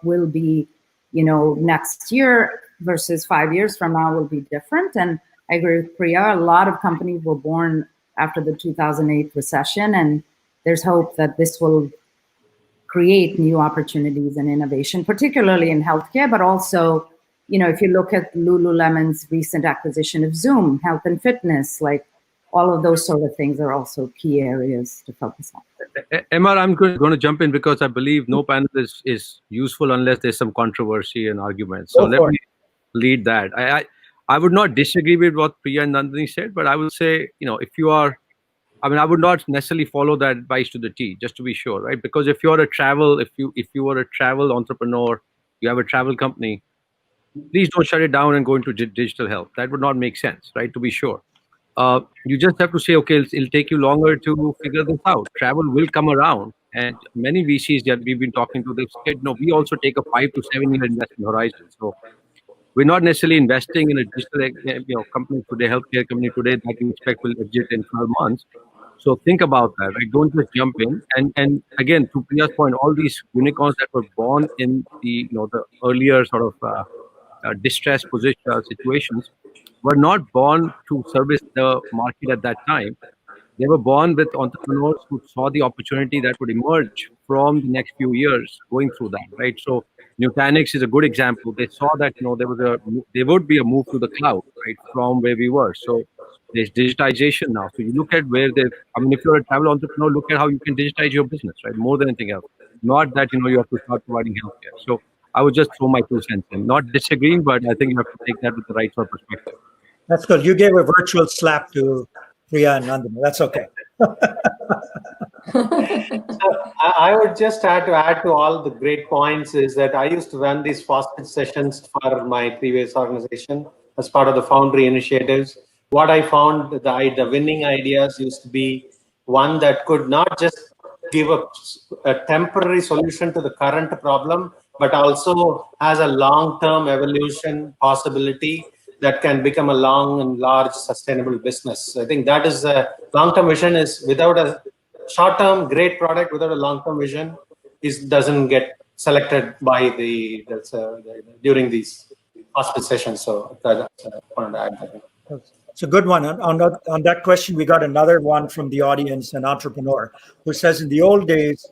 F: will be, next year versus 5 years from now will be different. And I agree with Priya, a lot of companies were born after the 2008 recession, and there's hope that this will create new opportunities and innovation, particularly in healthcare, but also, if you look at Lululemon's recent acquisition of Zoom, health and fitness, like all of those sort of things are also key areas to focus on.
E: Emma, I'm going to jump in because I believe no panel is useful unless there's some controversy and argument. So let me lead that. I would not disagree with what Priya and Nandini said, but I would say, if you are, I would not necessarily follow that advice to the T, just to be sure, right? Because if you are if you are a travel entrepreneur, you have a travel company, please don't shut it down and go into digital health. That would not make sense, right? To be sure. You just have to say, okay, it'll take you longer to figure this out. Travel will come around, and many VCs that we've been talking to, they've said, we also take a 5 to 7 year investment horizon. So we're not necessarily investing in a digital company today, healthcare company today that we expect will exit in 12 months. So think about that, right? Don't just jump in. And again, to Priya's point, all these unicorns that were born in the earlier sort of distressed situations were not born to service the market at that time. They were born with entrepreneurs who saw the opportunity that would emerge from the next few years going through that, right? So Nutanix is a good example. They saw that there would be a move to the cloud, right, from where we were. So there's digitization now. So you look at where if you're a travel entrepreneur, look at how you can digitize your business, right? More than anything else. Not that you have to start providing healthcare. So I would just throw my 2 cents in. Not disagreeing, but I think you have to take that with the right sort of perspective.
C: That's good. You gave a virtual slap to Priya and Nandini. That's okay.
G: So I would just add to all the great points is that I used to run these faucet sessions for my previous organization as part of the Foundry initiatives. What I found, the winning ideas used to be one that could not just give a temporary solution to the current problem, but also has a long-term evolution possibility that can become a long and large sustainable business. I think that is a long-term vision. Is without a short-term great product, without a long-term vision, doesn't get selected by during these hospital sessions. So I wanted to add that.
C: It's a good one. On that question, we got another one from the audience, an entrepreneur, who says in the old days,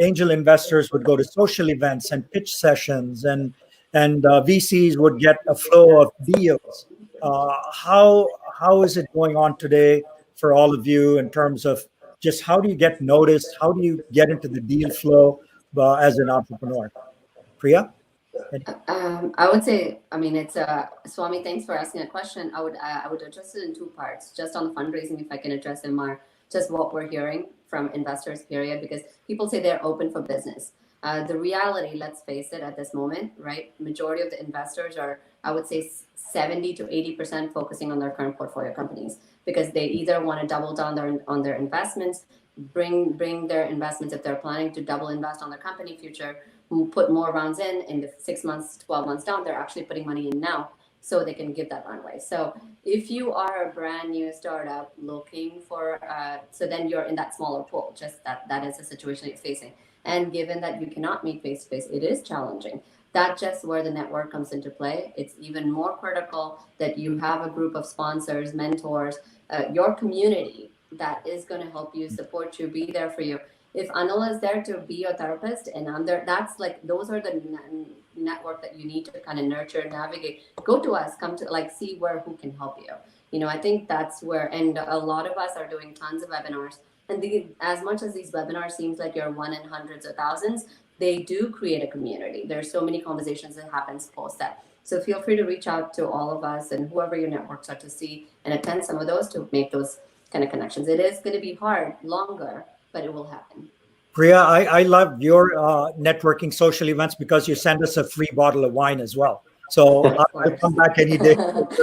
C: angel investors would go to social events and pitch sessions, and VCs would get a flow of deals. How is it going on today for all of you in terms of just how do you get noticed? How do you get into the deal flow as an entrepreneur? Priya?
D: I would say, it's Swami, thanks for asking a question. I would address it in 2 parts. Just on the fundraising, if I can address them more, just what we're hearing from investors, period, because people say they're open for business. The reality, let's face it, at this moment, right? Majority of the investors are, I would say, 70 to 80% focusing on their current portfolio companies, because they either want to double down on their investments, bring their investments. If they're planning to double invest on their company future, put more rounds in the 6 months, 12 months down, they're actually putting money in now so they can give that runway. So if you are a brand new startup looking for, so then you're in that smaller pool, just that is the situation you're facing. And given that you cannot meet face-to-face, it is challenging. That's just where the network comes into play. It's even more critical that you have a group of sponsors, mentors, your community that is going to help you, support you, be there for you. If Anil is there to be your therapist and I'm there, that's like, those are the network that you need to kind of nurture, navigate. Go to us, come to like see who can help you. You know, I think that's where, and a lot of us are doing tons of webinars. And as much as these webinars seems like you're one in hundreds of thousands, they do create a community. There's so many conversations that happens post that. So feel free to reach out to all of us and whoever your networks are to see and attend some of those to make those kind of connections. It is going to be hard, longer, but it will happen.
C: Priya, I love your networking social events because you send us a free bottle of wine as well. So I'll come back any day.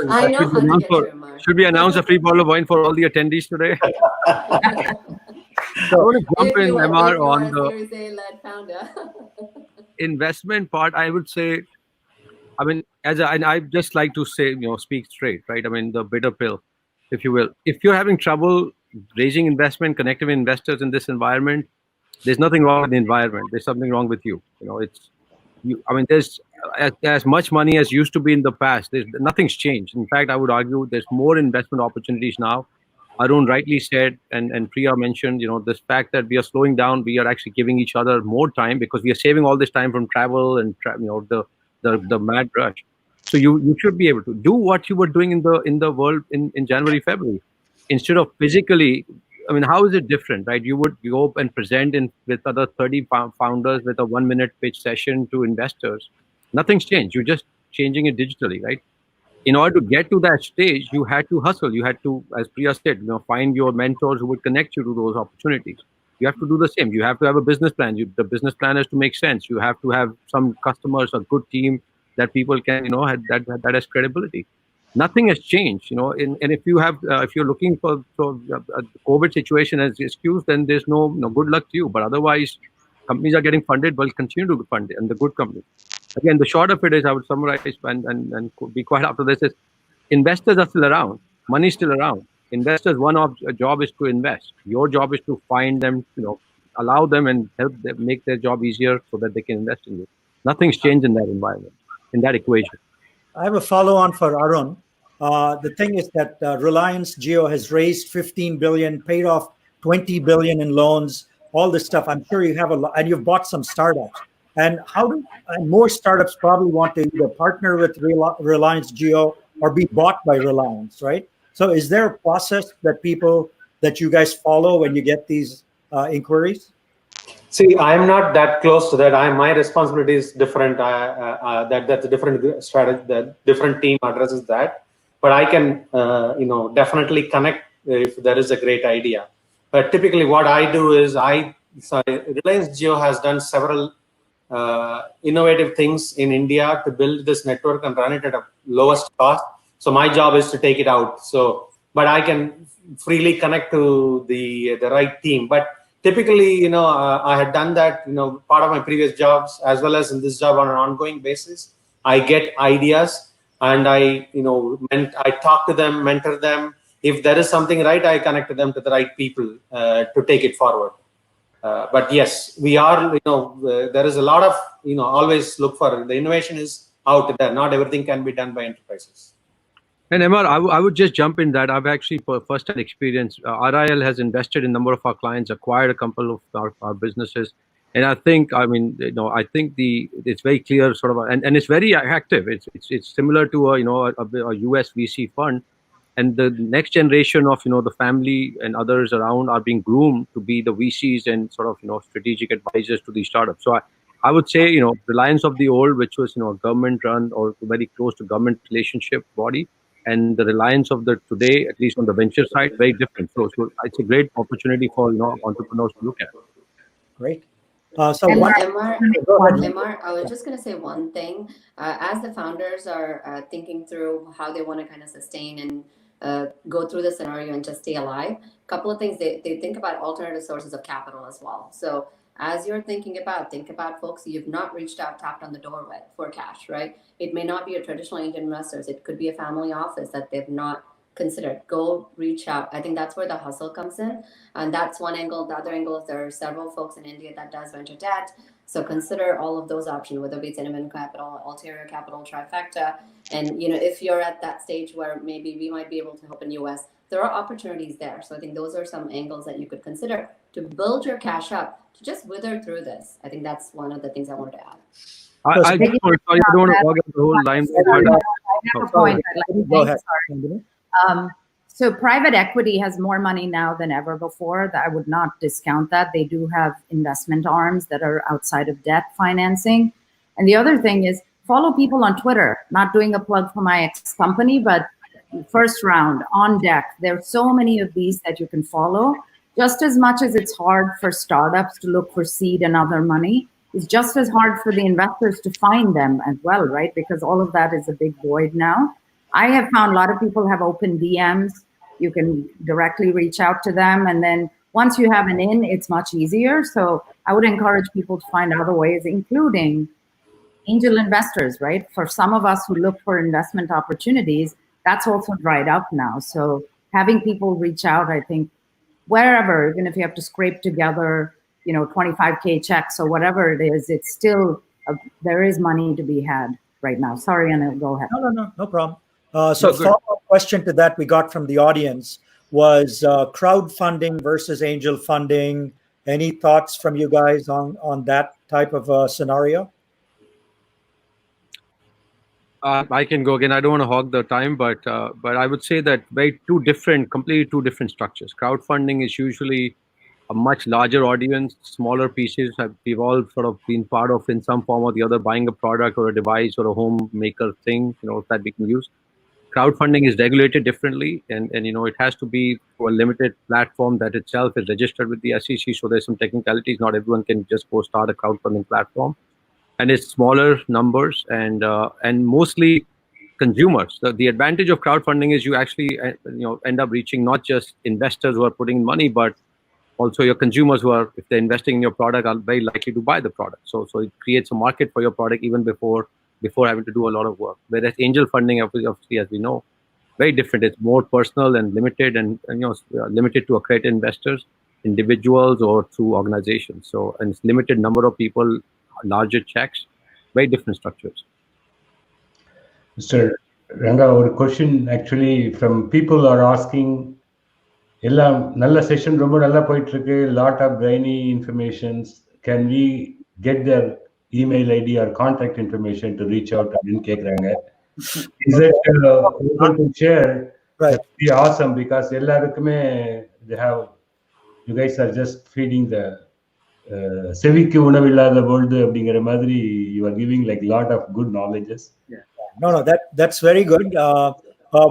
D: I know how to get you, Amar.
E: Should we announce a free bottle of wine for all the attendees today? So I want to jump in, Amar, on the
D: Series A-led founder.
E: investment part. I would say, I mean, and I just like to say, speak straight, right? I mean, the bitter pill, if you will. If you're having trouble raising investment, connecting with investors in this environment, there's nothing wrong with the environment. There's something wrong with you. I mean, there's as much money as used to be in the past. Nothing's changed. In fact, I would argue there's more investment opportunities now. Arun rightly said, and Priya mentioned, this fact that we are slowing down, we are actually giving each other more time because we are saving all this time from travel and the mad rush. So you should be able to do what you were doing in the world in January, February, instead of physically. I mean, how is it different, right? You would go up and present with other 30 founders with a 1-minute pitch session to investors. Nothing's changed. You're just changing it digitally, right? In order to get to that stage, you had to hustle. You had to, as Priya said, find your mentors who would connect you to those opportunities. You have to do the same. You have to have a business plan. The business plan has to make sense. You have to have some customers, a good team that people can, that has credibility. Nothing has changed, and if you're looking for a COVID situation as excuse, then there's no good luck to you. But otherwise, companies are getting funded, will continue to be funded, and the good companies. Again, the short of it is, I would summarize and be quiet after this, is investors are still around. Money is still around. Investors, one job is to invest. Your job is to find them, allow them and help them make their job easier so that they can invest in you. Nothing's changed in that environment, in that equation.
C: I have a follow-on for Arun. The thing is that Reliance Jio has raised 15 billion, paid off 20 billion in loans, all this stuff. I'm sure you have a lot, and you've bought some startups. And more startups probably want to either partner with Reliance Jio or be bought by Reliance, right? So is there a process that you guys follow when you get these inquiries?
G: See, I'm not that close to that. My responsibility is different. That's a different strategy. The different team addresses that. But I can, definitely connect if there is a great idea. But typically, what I do is Reliance Jio has done several innovative things in India to build this network and run it at a lowest cost. So my job is to take it out. But I can freely connect to the right team. But typically, I had done that, part of my previous jobs as well as in this job on an ongoing basis. I get ideas and I talk to them, mentor them. If there is something right, I connect them to the right people to take it forward. But yes, we are, there is a lot of, always look for the innovation is out there. Not everything can be done by enterprises.
E: And Amar, I would just jump in that. I've actually first-hand experience. RIL has invested in a number of our clients, acquired a couple of our businesses. And I think, it's very clear sort of, and it's very active. It's similar to a US VC fund. And the next generation of, the family and others around are being groomed to be the VCs and sort of, strategic advisors to these startups. So I would say, Reliance of the old, which was, government run or very close to government relationship body, and the Reliance of the today, at least on the venture side, very different. So it's a great opportunity for, entrepreneurs to look at.
C: Great.
D: Amar, I was just going to say one thing. As the founders are thinking through how they want to kind of sustain and go through the scenario and just stay alive. A couple of things, they think about alternative sources of capital as well. So as you're think about folks you've not reached out, tapped on the door with for cash, right? It may not be a traditional angel investors. It could be a family office that they've not considered. Go reach out. I think that's where the hustle comes in. And that's one angle. The other angle is there are several folks in India that does venture debt. So consider all of those options, whether it's Innovent Capital, Ulterior Capital, Trifecta. And if you're at that stage where maybe we might be able to help in US, there are opportunities there. So I think those are some angles that you could consider to build your cash up, to just wither through this. I think that's one of the things I wanted to add.
E: I don't want to hog the whole line.
F: I have a point.
C: Go ahead.
F: So private equity has more money now than ever before. I would not discount that. They do have investment arms that are outside of debt financing. And the other thing is follow people on Twitter. Not doing a plug for my ex-company, but First Round, On Deck. There are so many of these that you can follow. Just as much as it's hard for startups to look for seed and other money, it's just as hard for the investors to find them as well, right? Because all of that is a big void now. I have found a lot of people have open DMs. You can directly reach out to them. And then once you have an in, it's much easier. So I would encourage people to find other ways, including angel investors, right? For some of us who look for investment opportunities, that's also dried up now. So having people reach out, I think, wherever, even if you have to scrape together, 25K checks or whatever it is, it's still, there is money to be had right now. Sorry, Anil, go ahead.
C: No problem. So follow-up question to that we got from the audience was crowdfunding versus angel funding. Any thoughts from you guys on that type of scenario?
E: I can go again. I don't want to hog the time, but I would say that completely two different structures. Crowdfunding is usually a much larger audience, smaller pieces. We've all sort of been part of in some form or the other, buying a product or a device or a homemaker thing, that we can use. Crowdfunding is regulated differently, and it has to be for a limited platform that itself is registered with the SEC. So there's some technicalities. Not everyone can just go start a crowdfunding platform. And it's smaller numbers and mostly consumers. The advantage of crowdfunding is you actually end up reaching not just investors who are putting in money, but also your consumers who are, if they're investing in your product, are very likely to buy the product. So it creates a market for your product even before having to do a lot of work. Whereas angel funding, obviously, as we know, very different. It's more personal and limited, and limited to accredited investors, individuals, or through organizations. So, and it's limited number of people, larger checks, very different structures.
A: Mr. Ranga, our question actually from people are asking, Nalla session romba nalla poitu irukku, lot of brainy informations. Can we get their email ID or contact information to reach out and kekranga? Is it able to share?
C: Right.
A: That would be awesome, because ellarukkume you guys are just feeding the செவிக்கு உணவில்லாத பொழுது அப்படிங்கிற மாதிரி you are giving like lot of good knowledges.
C: No, that's very good.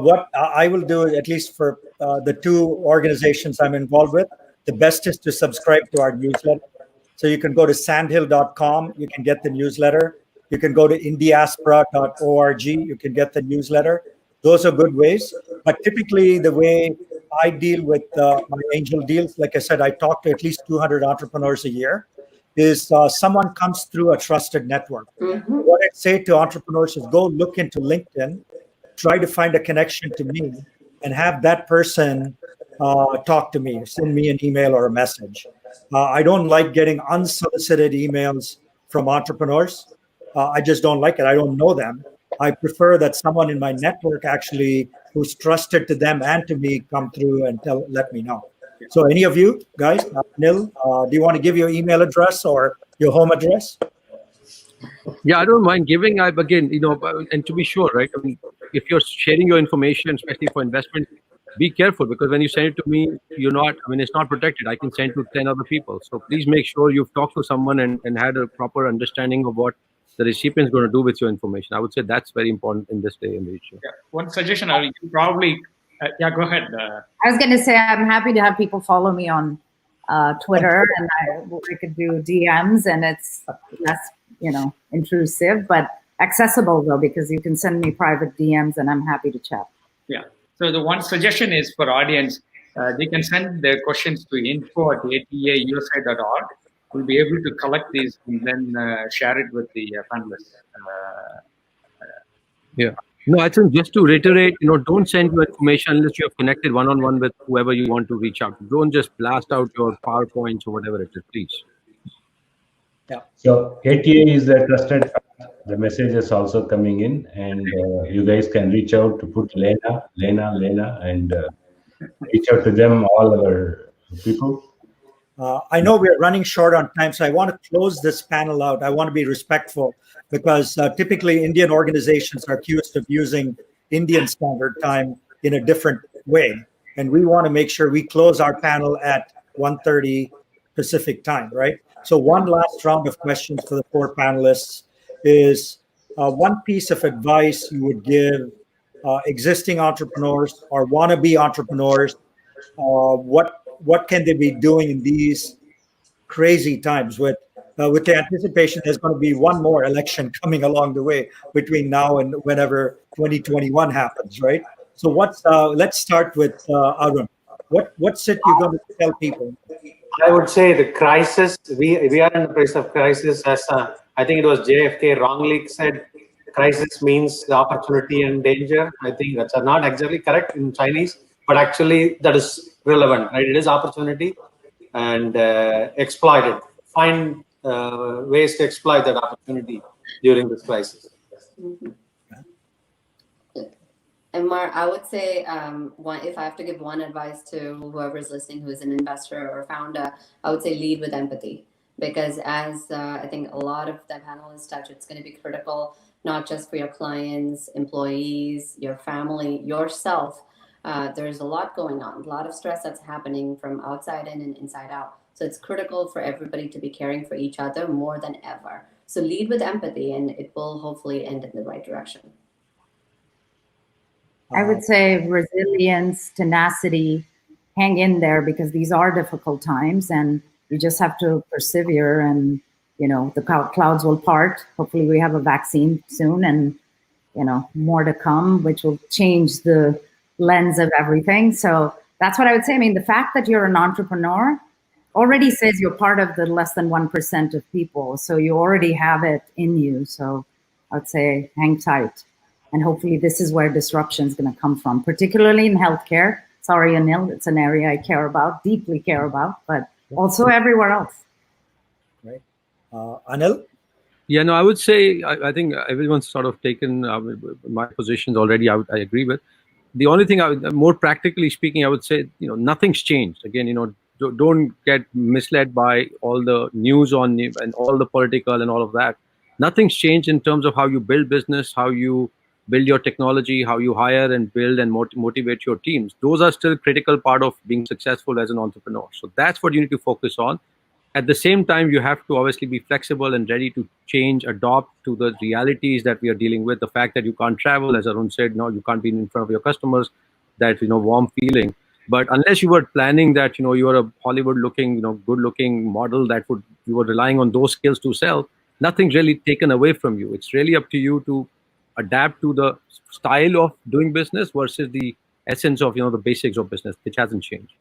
C: What I will do, at least for the two organizations I'm involved with, the best is to subscribe to our newsletter. So you can go to sandhill.com, you can get the newsletter. You can go to indiaspora.org, you can get the newsletter. Those are good ways. But typically the way I deal with my angel deals, like I said, I talk to at least 200 entrepreneurs a year, is someone comes through a trusted network. Mm-hmm. What I say to entrepreneurs is go look into LinkedIn, try to find a connection to me, and have that person talk to me, send me an email or a message. I don't like getting unsolicited emails from entrepreneurs. I just don't like it. I don't know them. I prefer that someone in my network actually who's trusted to them and to me come through and let me know. So any of you guys, Nil, do you want to give your email address or your home address?
E: Yeah, I don't mind giving. Again, and to be sure, right? I mean, if you're sharing your information, especially for investment, be careful, because when you send it to me, it's not protected. I can send to 10 other people. So please make sure you've talked to someone and had a proper understanding of what the recipient is going to do with your information. I would say that's very important in this day and age.
B: Yeah. One suggestion, you probably, go ahead.
F: I was going to say, I'm happy to have people follow me on Twitter, and we could do DMs, and it's less, intrusive, but accessible though, because you can send me private DMs and I'm happy to chat.
B: Yeah. So the one suggestion is for audience, they can send their questions to info@atausa.org. We'll be able to collect these and then share it with the panelists.
E: Yeah. No, I think just to reiterate, don't send your information unless you have connected one-on-one with whoever you want to reach out to. Don't just blast out your PowerPoints or whatever it is, please.
C: Yeah.
A: So ATA is a trusted fact. The message is also coming in, and you guys can reach out to put Lena, and reach out to them, all our people.
C: I know we're running short on time, so I want to close this panel out. I want to be respectful because typically Indian organizations are accused of using Indian Standard Time in a different way. And we want to make sure we close our panel at 1:30 Pacific time, right? So one last round of questions for the 4 panelists is one piece of advice you would give existing entrepreneurs or wannabe entrepreneurs. What can they be doing in these crazy times with the anticipation there's going to be one more election coming along the way between now and whenever 2021 happens, right? So let's start with Arun. What's it you're going to tell people?
G: I would say the crisis, we are in a place of crisis. As I think it was JFK wrongly said, crisis means the opportunity and danger. I think that's not exactly correct in Chinese, but actually that is relevant, right? It is opportunity, and exploit it. Find ways to exploit that opportunity during this crisis.
D: Mm-hmm. And Mar, I would say if I have to give one advice to whoever's listening who is an investor or founder, I would say lead with empathy. Because as I think a lot of the panelists touch, it's going to be critical, not just for your clients, employees, your family, yourself. There's a lot going on, a lot of stress that's happening from outside in and inside out. So it's critical for everybody to be caring for each other more than ever. So lead with empathy, and it will hopefully end in the right direction.
F: I would say resilience, tenacity, hang in there, because these are difficult times and you just have to persevere, and, the clouds will part. Hopefully we have a vaccine soon, and, more to come, which will change the lens of everything. So that's what I would say. I mean, the fact that you're an entrepreneur already says you're part of the less than 1% of people. So you already have it in you. So I would say hang tight. And hopefully this is where disruption is going to come from, particularly in healthcare. Sorry, Anil, it's an area I care about, deeply care about, but also everywhere else.
C: Right. Anil?
E: Yeah, no, I would say, I think everyone's sort of taken my positions already. I agree with. The only thing, more practically speaking, I would say, nothing's changed. Again, don't get misled by all the news and all the political and all of that. Nothing's changed in terms of how you build business, how you build your technology, how you hire and build and motivate your teams. Those are still critical part of being successful as an entrepreneur. So that's what you need to focus on. At the same time, you have to obviously be flexible and ready to change, adopt to the realities that we are dealing with. The fact that you can't travel, as Arun said, no, you can't be in front of your customers, that, warm feeling. But unless you were planning that, you are a Hollywood-looking, good-looking model you were relying on those skills to sell, nothing's really taken away from you. It's really up to you to adapt to the style of doing business versus the essence of, the basics of business, which hasn't changed.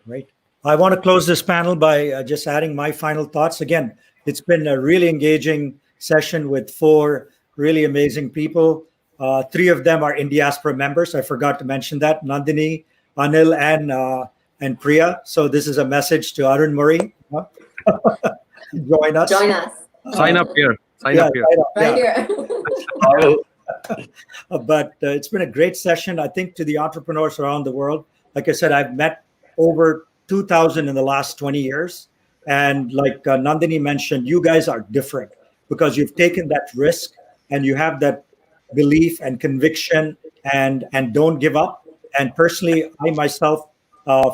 C: Right. I want to close this panel by just adding my final thoughts. Again, it's been a really engaging session with 4 really amazing people. 3 of them are in diaspora members. I forgot to mention that. Nandini, Anil, and Priya. So this is a message to Arun Murray. Join us.
D: Join us.
E: Sign up here. Sign up here.
D: Right here.
C: But it's been a great session, I think, to the entrepreneurs around the world. Like I said, I've met over 2,000 in the last 20 years. And like Nandini mentioned, you guys are different because you've taken that risk and you have that belief and conviction and don't give up. And personally, I myself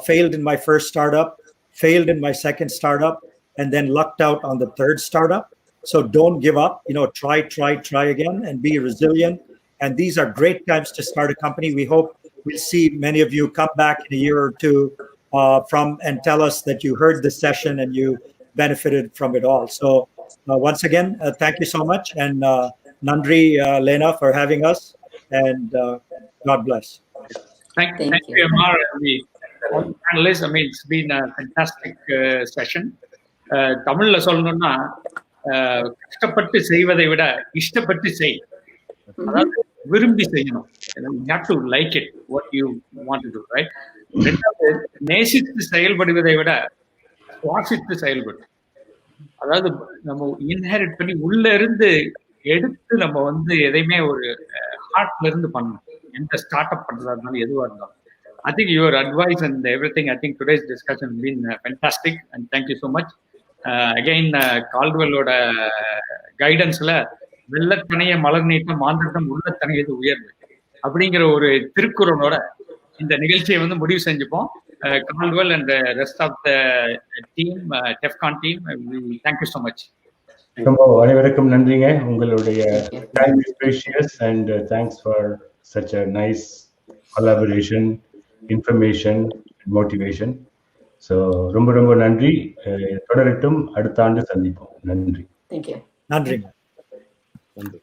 C: failed in my first startup, failed in my second startup, and then lucked out on the third startup. So don't give up, try again and be resilient. And these are great times to start a company. We hope we'll see many of you come back in a year or two and tell us that you heard this session and you benefited from it all. So once again, thank you so much. And Nandri, Lena, for having us. And God bless.
B: Thank
D: Thank
B: you,
D: you.
B: Amar, and all the panelists. I mean, it's been a fantastic session. தமிழ்ல சொல்லணும்னா கஷ்டப்பட்டு செய்வதை விட இஷ்டப்பட்டு செய், அதாவது விரும்பி செய்யணும். You have to like it, what you want to do, right? ரெண்டாவது, நேசித்து செயல்படுவதை விட சுவாசித்து செயல்படும். அதாவது நம்ம இன்ஹெரிட் பண்ணி உள்ள இருந்து எடுத்து நம்ம வந்து எதையுமே ஒரு ஹார்ட்ல இருந்து பண்ணணும். எந்த ஸ்டார்ட் அப் பண்றதா இருந்தாலும் எதுவா இருந்தாலும். I think your advice and everything, I think today's discussion has been fantastic, and thank you so much. Again, கால்டுவெல்லோட கைடன்ஸ்ல வெள்ளத்தனைய மலர் நீட்டம் மாந்தட்டம் உள்ளத்தனையது உயர்வு அப்படிங்கிற ஒரு திருக்குறளோட இந்த நிகழ்ச்சியை வந்து முடிவு செஞ்சுப்போம். Caldwell and the rest of the team, TEFCON team, thank you so much.
A: ரொம்ப அனைவருக்கும் நன்றிங்க. உங்களுடைய time is precious and thanks for such a nice collaboration, information and motivation. So ரொம்ப ரொம்ப நன்றி. தொடரட்டும், அடுத்த ஆண்டு சந்திப்போம். நன்றி.
D: Thank you.
C: நன்றிங்க. நன்றி.